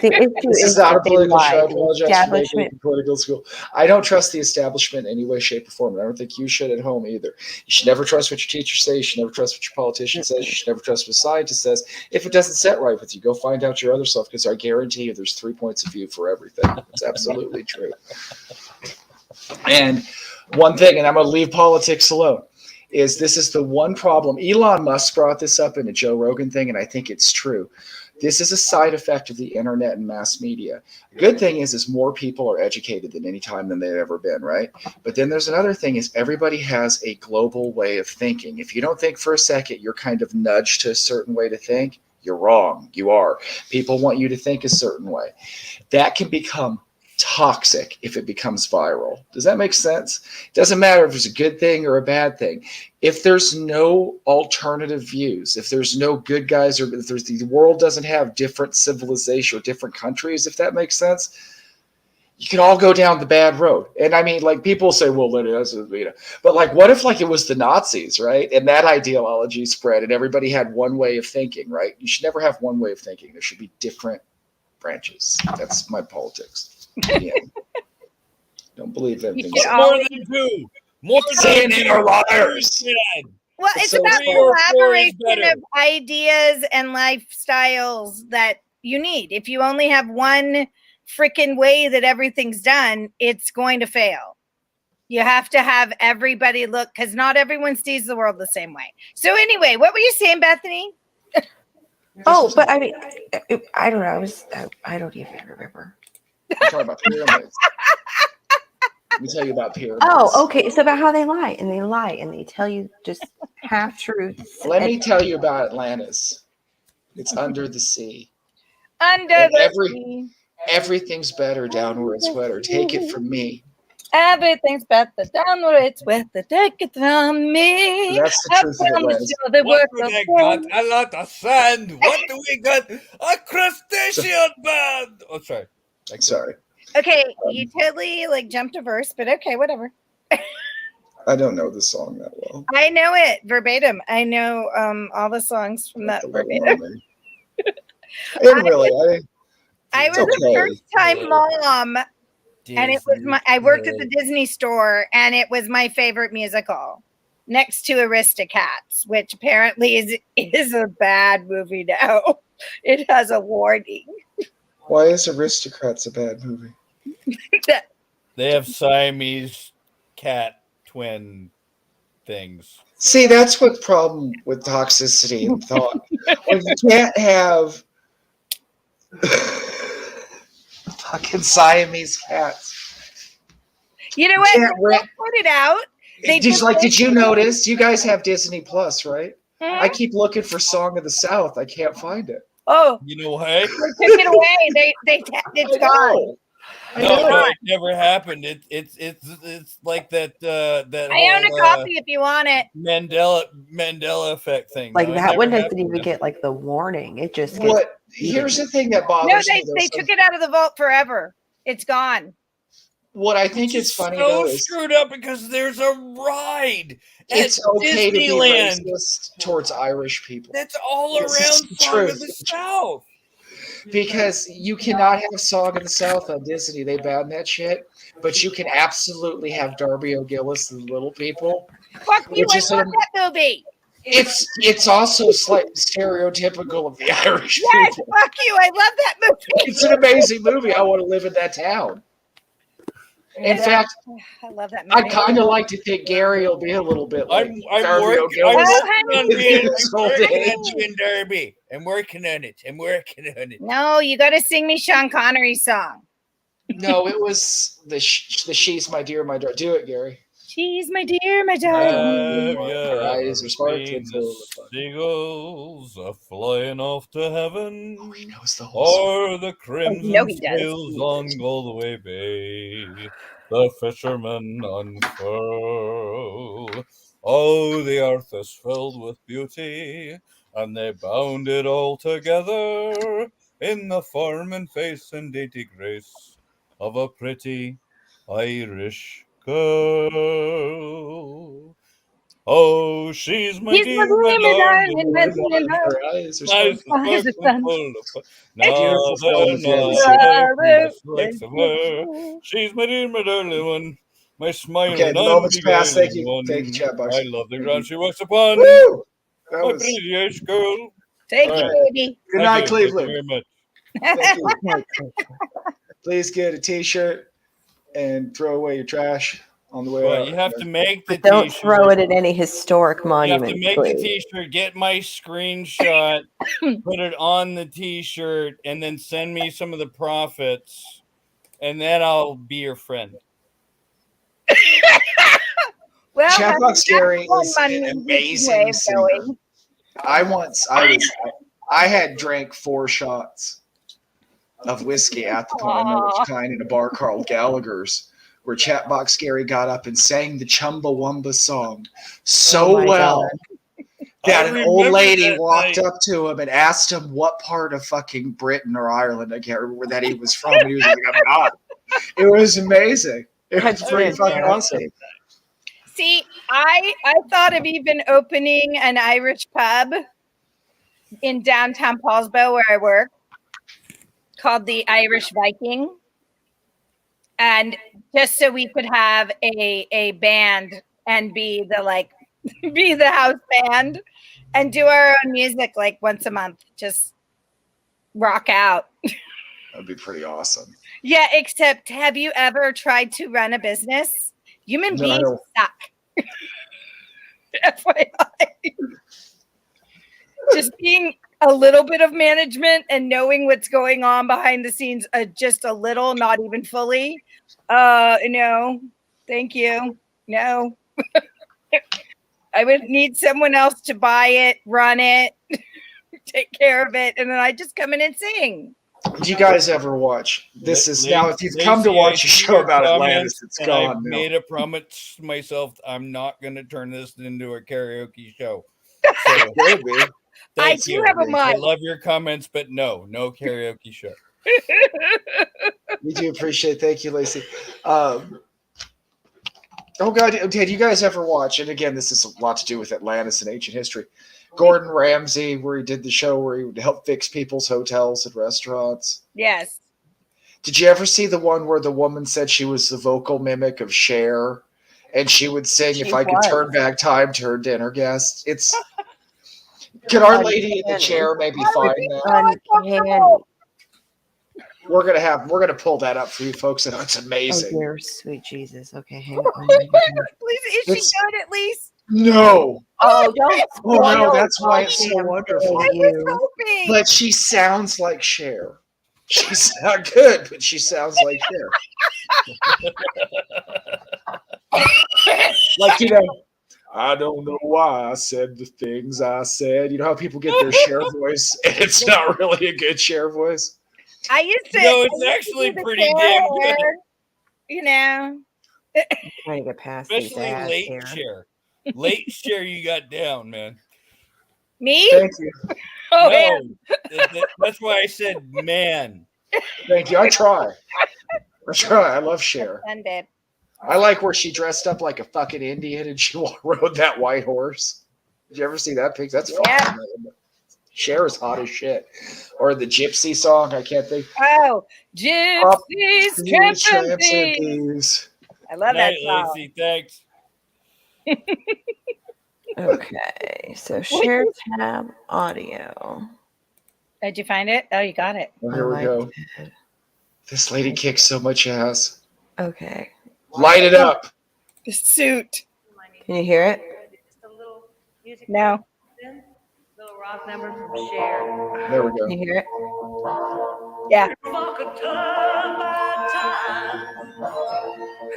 [SPEAKER 2] issue
[SPEAKER 1] this is not a political show. I apologize for making it political school. I don't trust the establishment in any way, shape, or form. And I don't think you should at home either. You should never trust what your teacher says. You should never trust what your politician says. You should never trust what a scientist says. If it doesn't set right with you, go find out your other self, because I guarantee you there's 3 points of view for everything. It's absolutely true. And one thing, and I'm going to leave politics alone, is this is the one problem. Elon Musk brought this up in a Joe Rogan thing, and I think it's true. This is a side effect of the internet and mass media. Good thing is more people are educated than any time than they've ever been, right? But then there's another thing is everybody has a global way of thinking. If you don't think for a second, you're kind of nudged to a certain way to think, you're wrong. You are. People want you to think a certain way. That can become toxic if it becomes viral. Does that make sense? It doesn't matter if it's a good thing or a bad thing. If there's no alternative views, if there's no good guys, or if the world doesn't have different civilization or different countries, if that makes sense, you can all go down the bad road. And I mean, people say, well, Lenny, but what if it was the Nazis, right? And that ideology spread and everybody had one way of thinking, right? You should never have one way of thinking. There should be different branches. That's my politics. Yeah. Don't believe everything.
[SPEAKER 3] More than two. More than
[SPEAKER 1] CNN are liars.
[SPEAKER 4] Well, it's about collaboration of ideas and lifestyles that you need. If you only have one freaking way that everything's done, it's going to fail. You have to have everybody look, because not everyone sees the world the same way. So anyway, what were you saying, Bethany?
[SPEAKER 2] But I mean, I don't know. I don't even remember.
[SPEAKER 1] I'm talking about pyramids. Let me tell you about pyramids.
[SPEAKER 2] Oh, okay. It's about how they lie and they tell you just half truths.
[SPEAKER 1] Let me tell you about Atlantis. It's under the sea.
[SPEAKER 4] Under
[SPEAKER 1] And
[SPEAKER 4] the sea.
[SPEAKER 1] everything's better down where it's wetter. Take it from me.
[SPEAKER 4] Everything's better down where it's wetter. Take it from me.
[SPEAKER 1] That's the
[SPEAKER 4] Up
[SPEAKER 1] truth of it,
[SPEAKER 4] on the
[SPEAKER 1] Les.
[SPEAKER 4] shore, the
[SPEAKER 3] What
[SPEAKER 4] work
[SPEAKER 3] do
[SPEAKER 4] of
[SPEAKER 3] they
[SPEAKER 4] God.
[SPEAKER 3] got? A lot of sand. What do we got? A crustacean band. Oh, sorry.
[SPEAKER 1] Sorry.
[SPEAKER 4] Okay, you totally like jumped a verse, but okay, whatever.
[SPEAKER 1] I don't know the song that well.
[SPEAKER 4] I know it verbatim. I know all the songs from that verbatim.
[SPEAKER 1] And really,
[SPEAKER 4] I
[SPEAKER 1] It's
[SPEAKER 4] was a
[SPEAKER 1] okay.
[SPEAKER 4] first-time mom, and it was I worked at the Disney store, and it was my favorite musical, next to Aristocats, which apparently is a bad movie now. It has a warning.
[SPEAKER 1] why is Aristocrats a bad movie?
[SPEAKER 3] They have Siamese cat twin things.
[SPEAKER 1] See, that's what problem with toxicity and thought. When you can't have fucking Siamese cats.
[SPEAKER 4] You know what?
[SPEAKER 1] Can't
[SPEAKER 4] They
[SPEAKER 1] rent-
[SPEAKER 4] put it out. They
[SPEAKER 1] did you notice? You guys have Disney Plus, right?
[SPEAKER 4] Mhm.
[SPEAKER 1] I keep looking for Song of the South. I can't find it.
[SPEAKER 4] Oh,
[SPEAKER 3] You know, hey?
[SPEAKER 4] they took it away. It's gone.
[SPEAKER 3] No, it never happened. It's like that that
[SPEAKER 4] I own a
[SPEAKER 3] whole,
[SPEAKER 4] copy if you want it.
[SPEAKER 3] Mandela effect thing.
[SPEAKER 2] Like
[SPEAKER 3] No, it
[SPEAKER 2] that
[SPEAKER 3] never
[SPEAKER 2] one doesn't
[SPEAKER 3] happened.
[SPEAKER 2] even get like the warning. It just gets
[SPEAKER 1] What? Here's the thing that
[SPEAKER 4] No,
[SPEAKER 1] bothers me.
[SPEAKER 4] they took it out of the vault forever. It's gone.
[SPEAKER 1] What I think
[SPEAKER 3] It's
[SPEAKER 1] is funny
[SPEAKER 3] so
[SPEAKER 1] though is
[SPEAKER 3] screwed up because there's a ride
[SPEAKER 1] it's
[SPEAKER 3] at
[SPEAKER 1] okay to be
[SPEAKER 3] Disneyland
[SPEAKER 1] racist towards Irish people.
[SPEAKER 3] that's all
[SPEAKER 1] This
[SPEAKER 3] around
[SPEAKER 1] is the
[SPEAKER 3] Song of
[SPEAKER 1] truth.
[SPEAKER 3] the South.
[SPEAKER 1] Because you cannot have Song of the South on Disney. They banned that shit. But you can absolutely have Darby O'Gillis and the Little People.
[SPEAKER 4] Fuck you!
[SPEAKER 1] Which
[SPEAKER 4] I
[SPEAKER 1] is
[SPEAKER 4] love that movie.
[SPEAKER 1] It's also slightly stereotypical of the Irish
[SPEAKER 4] Yes,
[SPEAKER 1] people.
[SPEAKER 4] fuck you! I love that movie.
[SPEAKER 1] It's an amazing movie. I want to live in that town. In fact,
[SPEAKER 4] I love that movie.
[SPEAKER 1] I kind of like to think Gary will be a little bit like
[SPEAKER 3] I'm
[SPEAKER 1] Darby
[SPEAKER 3] working
[SPEAKER 1] O'Gillis.
[SPEAKER 3] on being
[SPEAKER 1] Old age.
[SPEAKER 3] in Derby. I'm working on it.
[SPEAKER 4] No, you got to sing me Sean Connery song.
[SPEAKER 1] No, it was the She's My Dear, My Darling. Do it, Gary.
[SPEAKER 4] She's my dear, my darling.
[SPEAKER 3] Have you
[SPEAKER 1] Her eyes
[SPEAKER 3] ever
[SPEAKER 1] are sparkling
[SPEAKER 3] seen
[SPEAKER 1] full
[SPEAKER 3] the
[SPEAKER 1] of fun.
[SPEAKER 3] seagulls flying off to heaven?
[SPEAKER 1] Oh, he knows the whole song.
[SPEAKER 3] Or the crimson
[SPEAKER 4] no, he does.
[SPEAKER 3] sails on Galway Bay, the fishermen unfurl. Oh, the earth is filled with beauty, and they bound it all together in the form and face and dainty grace of a pretty Irish girl. Oh, she's my
[SPEAKER 4] He's
[SPEAKER 3] dear,
[SPEAKER 4] my
[SPEAKER 3] my
[SPEAKER 4] dear, my
[SPEAKER 3] darling,
[SPEAKER 4] darling,
[SPEAKER 3] my
[SPEAKER 4] my
[SPEAKER 1] Her eyes are
[SPEAKER 3] nice
[SPEAKER 1] sparkling.
[SPEAKER 4] Eyes of
[SPEAKER 3] sparkling
[SPEAKER 4] sun.
[SPEAKER 3] full of fun.
[SPEAKER 1] Beautiful film
[SPEAKER 3] Another
[SPEAKER 1] if you ever
[SPEAKER 3] night,
[SPEAKER 1] seen
[SPEAKER 3] the flicks of her. She's my dear, my darling one, my smiling,
[SPEAKER 1] Okay, the moment's passed. Thank you.
[SPEAKER 3] one.
[SPEAKER 1] Thank you, chat box.
[SPEAKER 3] I love the ground she walks upon.
[SPEAKER 1] Woo! That
[SPEAKER 3] My
[SPEAKER 1] was
[SPEAKER 3] pretty Irish girl.
[SPEAKER 4] Take
[SPEAKER 3] All
[SPEAKER 4] it,
[SPEAKER 3] right.
[SPEAKER 4] baby.
[SPEAKER 1] good
[SPEAKER 3] Thank
[SPEAKER 1] night,
[SPEAKER 3] you.
[SPEAKER 1] Cleveland.
[SPEAKER 3] Thank you very much.
[SPEAKER 1] Thank you. Please get a T-shirt and throw away your trash on the way
[SPEAKER 3] Well,
[SPEAKER 1] out.
[SPEAKER 3] you have to make the
[SPEAKER 2] But don't
[SPEAKER 3] t-shirt.
[SPEAKER 2] throw it at any historic
[SPEAKER 3] You have
[SPEAKER 2] monument,
[SPEAKER 3] to make the
[SPEAKER 2] please.
[SPEAKER 3] t-shirt, get my screenshot, put it on the t-shirt, and then send me some of the profits, and then I'll be your friend.
[SPEAKER 4] Well,
[SPEAKER 1] Chatbox Gary
[SPEAKER 4] one
[SPEAKER 1] is
[SPEAKER 4] money
[SPEAKER 1] an
[SPEAKER 4] way
[SPEAKER 1] amazing
[SPEAKER 4] of
[SPEAKER 1] singer.
[SPEAKER 4] going.
[SPEAKER 1] I had drank 4 shots of whiskey at the point. I know which kind in a bar called Gallagher's, where Chatbox Gary got up and sang the Chumbawamba song so
[SPEAKER 2] Oh my
[SPEAKER 1] well
[SPEAKER 2] God.
[SPEAKER 1] that
[SPEAKER 3] I
[SPEAKER 1] an old
[SPEAKER 3] remember
[SPEAKER 1] lady
[SPEAKER 3] that
[SPEAKER 1] walked
[SPEAKER 3] night.
[SPEAKER 1] up to him and asked him what part of fucking Britain or Ireland, I can't remember, that he was from. And he was like, I'm not. It was amazing. It was
[SPEAKER 2] That's
[SPEAKER 1] pretty fucking
[SPEAKER 2] fantastic.
[SPEAKER 1] awesome.
[SPEAKER 4] See, I thought of even opening an Irish pub in downtown Paulsbo where I work called the Irish Viking. And just so we could have a band and be the house band and do our own music like once a month. Just rock out.
[SPEAKER 1] That'd be pretty awesome.
[SPEAKER 4] Yeah, except have you ever tried to run a business? Human beings
[SPEAKER 1] No.
[SPEAKER 4] suck. FYI. Just being a little bit of management and knowing what's going on behind the scenes, just a little, not even fully. No, thank you. No. I would need someone else to buy it, run it, take care of it, and then I just come in and sing.
[SPEAKER 1] Do you guys ever watch? This is now. If you've come to
[SPEAKER 3] Lacey,
[SPEAKER 1] watch a
[SPEAKER 3] I see
[SPEAKER 1] show
[SPEAKER 3] your
[SPEAKER 1] about
[SPEAKER 3] comments,
[SPEAKER 1] Atlantis, it's
[SPEAKER 3] and
[SPEAKER 1] gone
[SPEAKER 3] I've
[SPEAKER 1] now.
[SPEAKER 3] made a promise to myself I'm not going to turn this into a karaoke show. So
[SPEAKER 1] Maybe.
[SPEAKER 4] I
[SPEAKER 3] thank
[SPEAKER 4] do
[SPEAKER 3] you.
[SPEAKER 4] have a
[SPEAKER 3] I
[SPEAKER 4] mic.
[SPEAKER 3] love your comments, but no karaoke show.
[SPEAKER 1] We do appreciate. Thank you, Lacey. Oh God, did you guys ever watch? And again, this is a lot to do with Atlantis and ancient history. Gordon Ramsay, where he did the show where he would help fix people's hotels and restaurants.
[SPEAKER 4] Yes.
[SPEAKER 1] Did you ever see the one where the woman said she was the vocal mimic of Cher, and she would sing "If
[SPEAKER 2] She
[SPEAKER 1] I Could
[SPEAKER 2] was.
[SPEAKER 1] Turn Back Time" to her dinner guests? It's can our lady in the chair maybe find that?
[SPEAKER 2] Uncanny.
[SPEAKER 1] We're gonna pull that up for you folks, and it's
[SPEAKER 2] Oh
[SPEAKER 1] amazing.
[SPEAKER 2] dear, sweet Jesus. Okay, hang on. Oh, my goodness.
[SPEAKER 4] Please, is
[SPEAKER 1] It's-
[SPEAKER 4] she good at least?
[SPEAKER 1] No,
[SPEAKER 2] Oh, don't
[SPEAKER 1] oh no,
[SPEAKER 2] spoil
[SPEAKER 1] that's why it's
[SPEAKER 2] my
[SPEAKER 1] so
[SPEAKER 2] damn
[SPEAKER 1] wonderful.
[SPEAKER 4] I
[SPEAKER 2] thing,
[SPEAKER 4] was
[SPEAKER 2] you.
[SPEAKER 4] hoping.
[SPEAKER 1] But she sounds like Cher. She's not good, but she sounds like Cher. Like, I don't know why I said the things I said. You know how people get their Cher voice, and it's not really a good Cher voice?
[SPEAKER 4] I used to.
[SPEAKER 3] No, it's
[SPEAKER 4] I used to
[SPEAKER 3] actually
[SPEAKER 4] do the
[SPEAKER 3] pretty
[SPEAKER 4] Cher
[SPEAKER 3] damn good.
[SPEAKER 4] hair, you know.
[SPEAKER 2] Trying to get past these
[SPEAKER 3] Especially
[SPEAKER 2] ads
[SPEAKER 3] late
[SPEAKER 2] here.
[SPEAKER 3] share. Late share you got down, man.
[SPEAKER 4] Me?
[SPEAKER 1] Thank you.
[SPEAKER 4] Oh,
[SPEAKER 3] No,
[SPEAKER 4] yeah.
[SPEAKER 3] that's why I said man.
[SPEAKER 1] Thank you. I try. I love Cher.
[SPEAKER 4] Sunday.
[SPEAKER 1] I like where she dressed up like a fucking Indian and she rode that white horse. Did you ever see that picture? That's
[SPEAKER 4] Yeah.
[SPEAKER 1] fucking Cher is hot as shit. Or the Gypsy song. I can't think.
[SPEAKER 4] Oh, gypsies, tramps, and thieves.
[SPEAKER 1] Thieves.
[SPEAKER 4] I love that
[SPEAKER 3] Night,
[SPEAKER 4] song.
[SPEAKER 3] Lacey. Thanks.
[SPEAKER 2] Okay, so share tab audio.
[SPEAKER 4] Did you find it? Oh, you got it.
[SPEAKER 1] Well, here we go. This lady kicks so much ass.
[SPEAKER 2] Okay,
[SPEAKER 1] Light it up.
[SPEAKER 4] The suit.
[SPEAKER 2] can you hear it?
[SPEAKER 4] No.
[SPEAKER 6] Little rock number from Cher.
[SPEAKER 1] There we
[SPEAKER 2] Can you
[SPEAKER 1] go.
[SPEAKER 2] hear it?
[SPEAKER 4] Yeah.
[SPEAKER 6] If I could turn back time,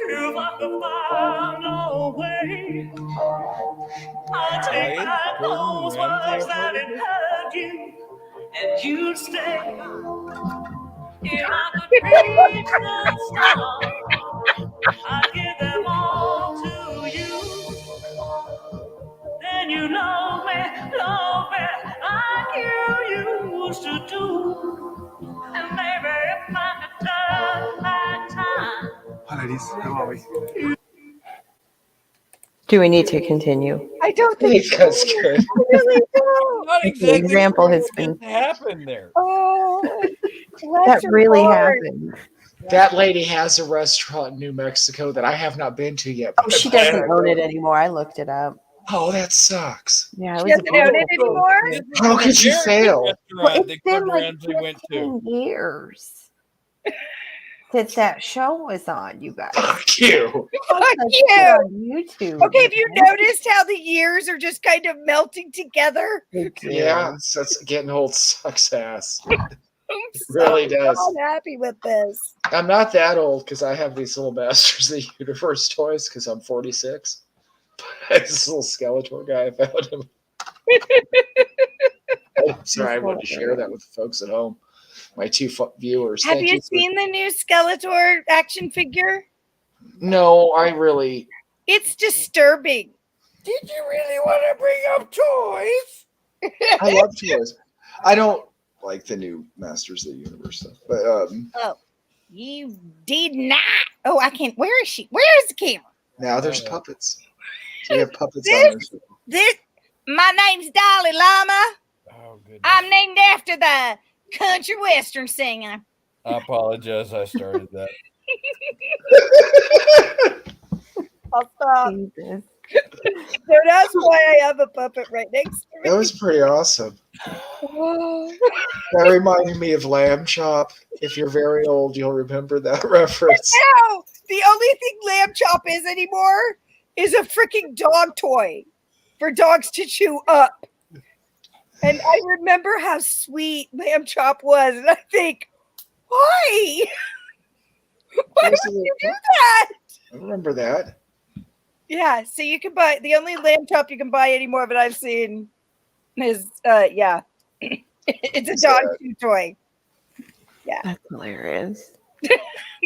[SPEAKER 6] if I could find a way, I'd take
[SPEAKER 3] Right?
[SPEAKER 6] back
[SPEAKER 3] Gordon
[SPEAKER 6] those
[SPEAKER 3] Ramsay
[SPEAKER 6] words that
[SPEAKER 3] recorded
[SPEAKER 6] it
[SPEAKER 3] it?
[SPEAKER 6] hurt you, and you'd stay. If I could reach the stars, I'd give them all to you. Then you love me like you used to do. And maybe if I could turn back time.
[SPEAKER 1] Hi, ladies. How are we?
[SPEAKER 2] Do we need to continue?
[SPEAKER 4] I don't
[SPEAKER 1] I
[SPEAKER 4] think
[SPEAKER 1] think that's good.
[SPEAKER 4] I really don't.
[SPEAKER 3] Not
[SPEAKER 2] The
[SPEAKER 3] exactly
[SPEAKER 2] example
[SPEAKER 3] sure
[SPEAKER 2] has
[SPEAKER 3] what
[SPEAKER 2] been-
[SPEAKER 3] just happened there.
[SPEAKER 4] Oh,
[SPEAKER 2] That really happened.
[SPEAKER 1] That lady has a restaurant in New Mexico that I have not been to yet.
[SPEAKER 2] Oh, she doesn't own it anymore. I looked it up.
[SPEAKER 1] Oh, that sucks.
[SPEAKER 2] Yeah, it
[SPEAKER 4] She
[SPEAKER 2] was a
[SPEAKER 4] doesn't own it
[SPEAKER 2] beautiful
[SPEAKER 4] anymore?
[SPEAKER 2] place.
[SPEAKER 1] How could you fail?
[SPEAKER 2] Well,
[SPEAKER 3] Restaurant
[SPEAKER 2] it's
[SPEAKER 3] that
[SPEAKER 2] been
[SPEAKER 3] Gordon
[SPEAKER 2] like
[SPEAKER 3] Ramsay went to.
[SPEAKER 2] 15 years since that show was on, you guys.
[SPEAKER 1] Fuck you.
[SPEAKER 4] Fuck
[SPEAKER 2] Like,
[SPEAKER 4] you.
[SPEAKER 2] on YouTube.
[SPEAKER 4] Okay, have you noticed how the years are just kind of melting together?
[SPEAKER 2] They do.
[SPEAKER 1] Yeah, that's getting old sucks ass.
[SPEAKER 4] I'm
[SPEAKER 1] Really
[SPEAKER 4] so
[SPEAKER 1] does.
[SPEAKER 4] not happy with this.
[SPEAKER 1] I'm not that old because I have these little Masters of the Universe toys because I'm 46. This little Skeletor guy, I found him. Oh, sorry, I wanted to share that with the folks at home. My two viewers.
[SPEAKER 4] Have
[SPEAKER 1] Thank
[SPEAKER 4] you
[SPEAKER 1] for-
[SPEAKER 4] seen the new Skeletor action figure?
[SPEAKER 1] No, I really.
[SPEAKER 4] It's disturbing.
[SPEAKER 3] Did you really want to bring up toys?
[SPEAKER 1] I love toys. I don't like the new Masters of the Universe stuff, but
[SPEAKER 4] Oh, you did not. Oh, I can't. Where is she? Where is the camera?
[SPEAKER 1] now there's puppets. So we have puppets
[SPEAKER 4] This-
[SPEAKER 1] on there.
[SPEAKER 4] This. My name's Dolly Llama.
[SPEAKER 3] Oh, goodness.
[SPEAKER 4] I'm named after the country western singer.
[SPEAKER 3] I apologize. I started that.
[SPEAKER 4] I'll stop.
[SPEAKER 2] Jesus.
[SPEAKER 4] So that's why I have a puppet right next to
[SPEAKER 1] That
[SPEAKER 4] me.
[SPEAKER 1] was pretty awesome.
[SPEAKER 4] Oh.
[SPEAKER 1] That reminded me of Lamb Chop. If you're very old, you'll remember that reference.
[SPEAKER 4] No, the only thing Lamb Chop is anymore is a freaking dog toy for dogs to chew up. And I remember how sweet Lamb Chop was, and I think, why? Why would you do that?
[SPEAKER 1] I remember that.
[SPEAKER 4] Yeah, so you can buy the only Lamb Chop you can buy anymore that I've seen is yeah. It's a dog chew toy.
[SPEAKER 2] That's hilarious.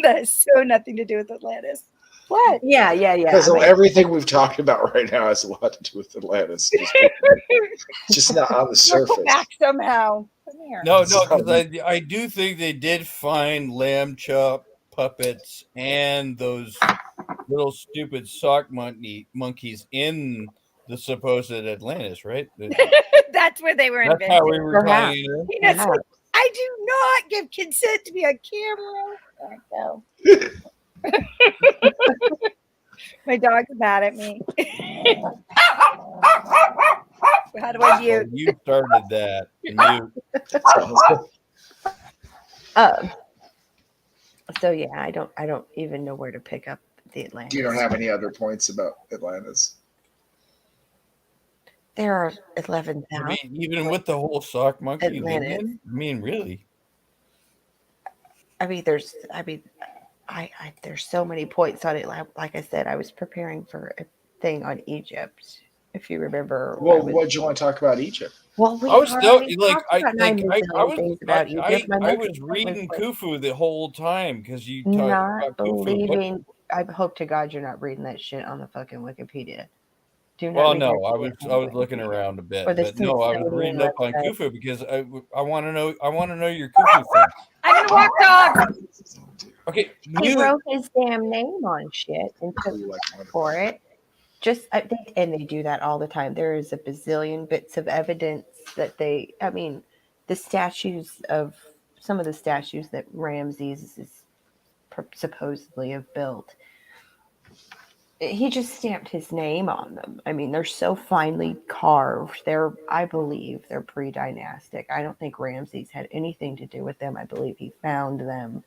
[SPEAKER 7] That has so nothing to do with Atlantis. What?
[SPEAKER 2] Yeah.
[SPEAKER 1] Because
[SPEAKER 2] I mean,
[SPEAKER 1] everything we've talked about right now has a lot to do with Atlantis. Just not on the
[SPEAKER 7] Circle
[SPEAKER 1] surface.
[SPEAKER 7] back somehow. Come here.
[SPEAKER 3] No, because I do think they did find lamb chop puppets and those little stupid sock monkeys in the supposed Atlantis, right?
[SPEAKER 7] That's where they were
[SPEAKER 3] That's how
[SPEAKER 7] invented.
[SPEAKER 3] we were
[SPEAKER 2] Perhaps.
[SPEAKER 3] tying it in.
[SPEAKER 7] You know, it's like, I do not give consent to be on camera. There I go. My dog's mad at me. How do I mute?
[SPEAKER 3] You started that. Mute.
[SPEAKER 2] So yeah, I don't even know where to pick up the Atlantis.
[SPEAKER 1] You don't have any other points about Atlantis?
[SPEAKER 2] There are
[SPEAKER 3] I
[SPEAKER 2] 11,000.
[SPEAKER 3] mean, even with the whole sock monkey
[SPEAKER 2] Atlantis.
[SPEAKER 3] thing, I mean, really?
[SPEAKER 2] There's so many points on it. Like I said, I was preparing for a thing on Egypt. If you remember,
[SPEAKER 1] Well, what do you want to talk about Egypt?
[SPEAKER 2] well, we
[SPEAKER 3] I was still
[SPEAKER 2] already
[SPEAKER 3] like,
[SPEAKER 2] talked about 9 million things about Egypt. My
[SPEAKER 3] I
[SPEAKER 2] next
[SPEAKER 3] was
[SPEAKER 2] point
[SPEAKER 3] reading
[SPEAKER 2] was,
[SPEAKER 3] Khufu the whole time because you talked
[SPEAKER 2] not
[SPEAKER 3] about Khufu.
[SPEAKER 2] believing. I hope to God you're not reading that shit on the fucking Wikipedia. Do not
[SPEAKER 3] Well,
[SPEAKER 2] read
[SPEAKER 3] no,
[SPEAKER 2] that
[SPEAKER 3] I
[SPEAKER 2] shit
[SPEAKER 3] was
[SPEAKER 2] on the
[SPEAKER 3] looking
[SPEAKER 2] Wikipedia.
[SPEAKER 3] around a bit,
[SPEAKER 2] Or the
[SPEAKER 3] but no, I was
[SPEAKER 2] Smithsonian
[SPEAKER 3] reading up on
[SPEAKER 2] website.
[SPEAKER 3] Khufu because I want to know your Khufu thing.
[SPEAKER 4] I'm gonna walk dogs.
[SPEAKER 3] Okay,
[SPEAKER 2] He
[SPEAKER 3] mute.
[SPEAKER 2] wrote his damn name on shit and took for it. I think, and they do that all the time. There is a bazillion bits of evidence that the statues of some of the statues that Ramses is supposedly have built. He just stamped his name on them. I mean, they're so finely carved. I believe they're pre-dynastic. I don't think Ramses had anything to do with them. I believe he found them.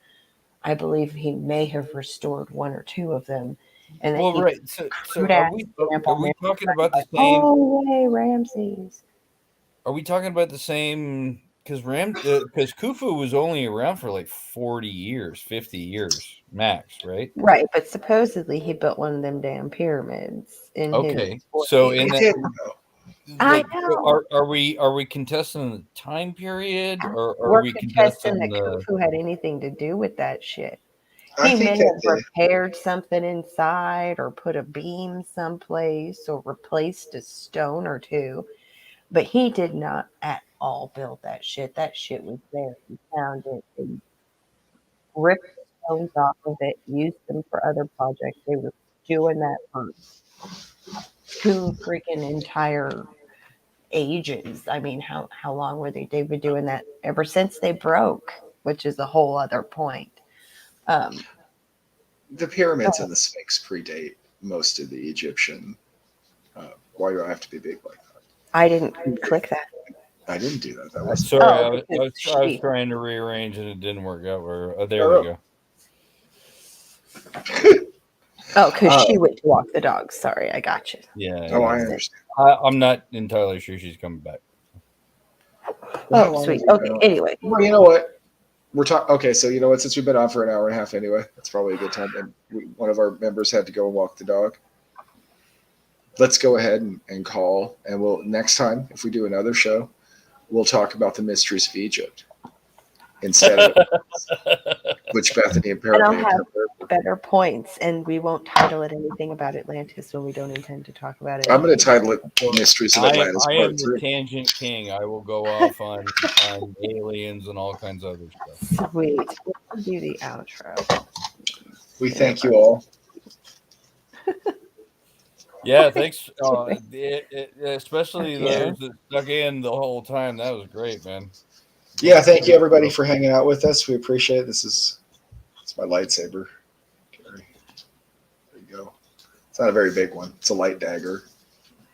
[SPEAKER 2] I believe he may have restored one or two of them. And
[SPEAKER 3] Well, right. So are we talking about the same?
[SPEAKER 2] Oh, yay, Ramses.
[SPEAKER 3] Are we talking about the same? Because Khufu was only around for like 40 years, 50 years max, right?
[SPEAKER 2] Right, but supposedly he built one of them damn pyramids in
[SPEAKER 3] Okay,
[SPEAKER 2] his
[SPEAKER 3] so
[SPEAKER 2] 40s.
[SPEAKER 3] in
[SPEAKER 1] He
[SPEAKER 3] that,
[SPEAKER 1] didn't know.
[SPEAKER 2] I know.
[SPEAKER 3] are we contesting the time period, or are
[SPEAKER 2] We're
[SPEAKER 3] we
[SPEAKER 2] contesting
[SPEAKER 3] contesting
[SPEAKER 2] that
[SPEAKER 3] the?
[SPEAKER 2] Khufu had anything to do with that shit.
[SPEAKER 1] I
[SPEAKER 2] He
[SPEAKER 1] think
[SPEAKER 2] may
[SPEAKER 1] that
[SPEAKER 2] have
[SPEAKER 1] did.
[SPEAKER 2] repaired something inside or put a beam someplace or replaced a stone or two, but he did not at all build that shit. That shit was there. He found it and ripped the stones off of it, used them for other projects. They were doing that for 2 freaking entire ages. I mean, how long were they? They've been doing that ever since they broke, which is a whole other point.
[SPEAKER 1] The pyramids and the Sphinx predate most of the Egyptian. Why do I have to be big like that?
[SPEAKER 2] I didn't click that.
[SPEAKER 1] I didn't do that. That was
[SPEAKER 3] Sorry, I
[SPEAKER 2] because
[SPEAKER 3] was trying to rearrange and it didn't work out. There
[SPEAKER 1] Oh.
[SPEAKER 3] we go.
[SPEAKER 2] Oh, because she went to walk the dogs. Sorry, I got you.
[SPEAKER 3] Yeah.
[SPEAKER 1] Oh, I understand.
[SPEAKER 3] I'm not entirely sure she's coming back.
[SPEAKER 1] How
[SPEAKER 2] Oh,
[SPEAKER 1] long
[SPEAKER 2] sweet.
[SPEAKER 1] have we been
[SPEAKER 2] Okay,
[SPEAKER 1] on?
[SPEAKER 2] anyway.
[SPEAKER 1] Well, you know what? We're talking. Okay, so you know what? Since we've been on for an hour and a half anyway, that's probably a good time. And one of our members had to go and walk the dog. Let's go ahead and call, and we'll next time if we do another show, we'll talk about the mysteries of Egypt instead of which Bethany apparently.
[SPEAKER 2] And I'll have better points, and we won't title it anything about Atlantis when we don't intend to talk about it.
[SPEAKER 1] I'm going to title it "Mysteries of
[SPEAKER 3] I
[SPEAKER 1] Atlantis"
[SPEAKER 3] am
[SPEAKER 1] Part
[SPEAKER 3] the
[SPEAKER 1] 3.
[SPEAKER 3] tangent king. I will go off on aliens and all kinds of other stuff.
[SPEAKER 2] Sweet. We'll do the outro.
[SPEAKER 1] We thank you all.
[SPEAKER 3] Yeah, thanks. Especially
[SPEAKER 2] Thank you.
[SPEAKER 3] those that stuck in the whole time. That was great, man.
[SPEAKER 1] Yeah, thank you everybody for hanging out with us. We appreciate it. It's my lightsaber. There you go. It's not a very big one. It's a light dagger.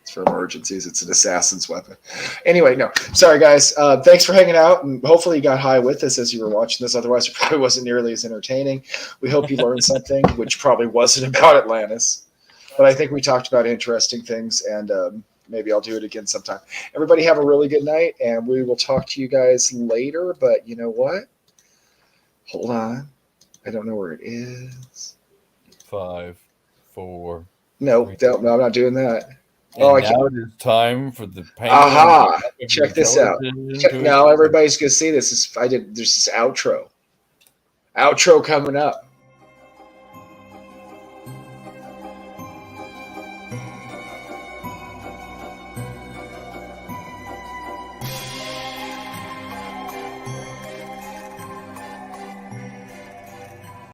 [SPEAKER 1] It's for emergencies. It's an assassin's weapon. Anyway, no. Sorry, guys. Thanks for hanging out, and hopefully you got high with us as you were watching this. Otherwise, it probably wasn't nearly as entertaining. We hope you learned something, which probably wasn't about Atlantis. But I think we talked about interesting things, and maybe I'll do it again sometime. Everybody have a really good night, and we will talk to you guys later. But you know what? Hold on. I don't know where it is.
[SPEAKER 3] 5, 4.
[SPEAKER 1] No, I'm not doing that.
[SPEAKER 3] And
[SPEAKER 1] Oh, I
[SPEAKER 3] now
[SPEAKER 1] can't.
[SPEAKER 3] it is time for the penguin.
[SPEAKER 1] Aha!
[SPEAKER 3] of
[SPEAKER 1] Check this out.
[SPEAKER 3] television to
[SPEAKER 1] Now everybody's gonna see this. There's this outro. Outro coming up.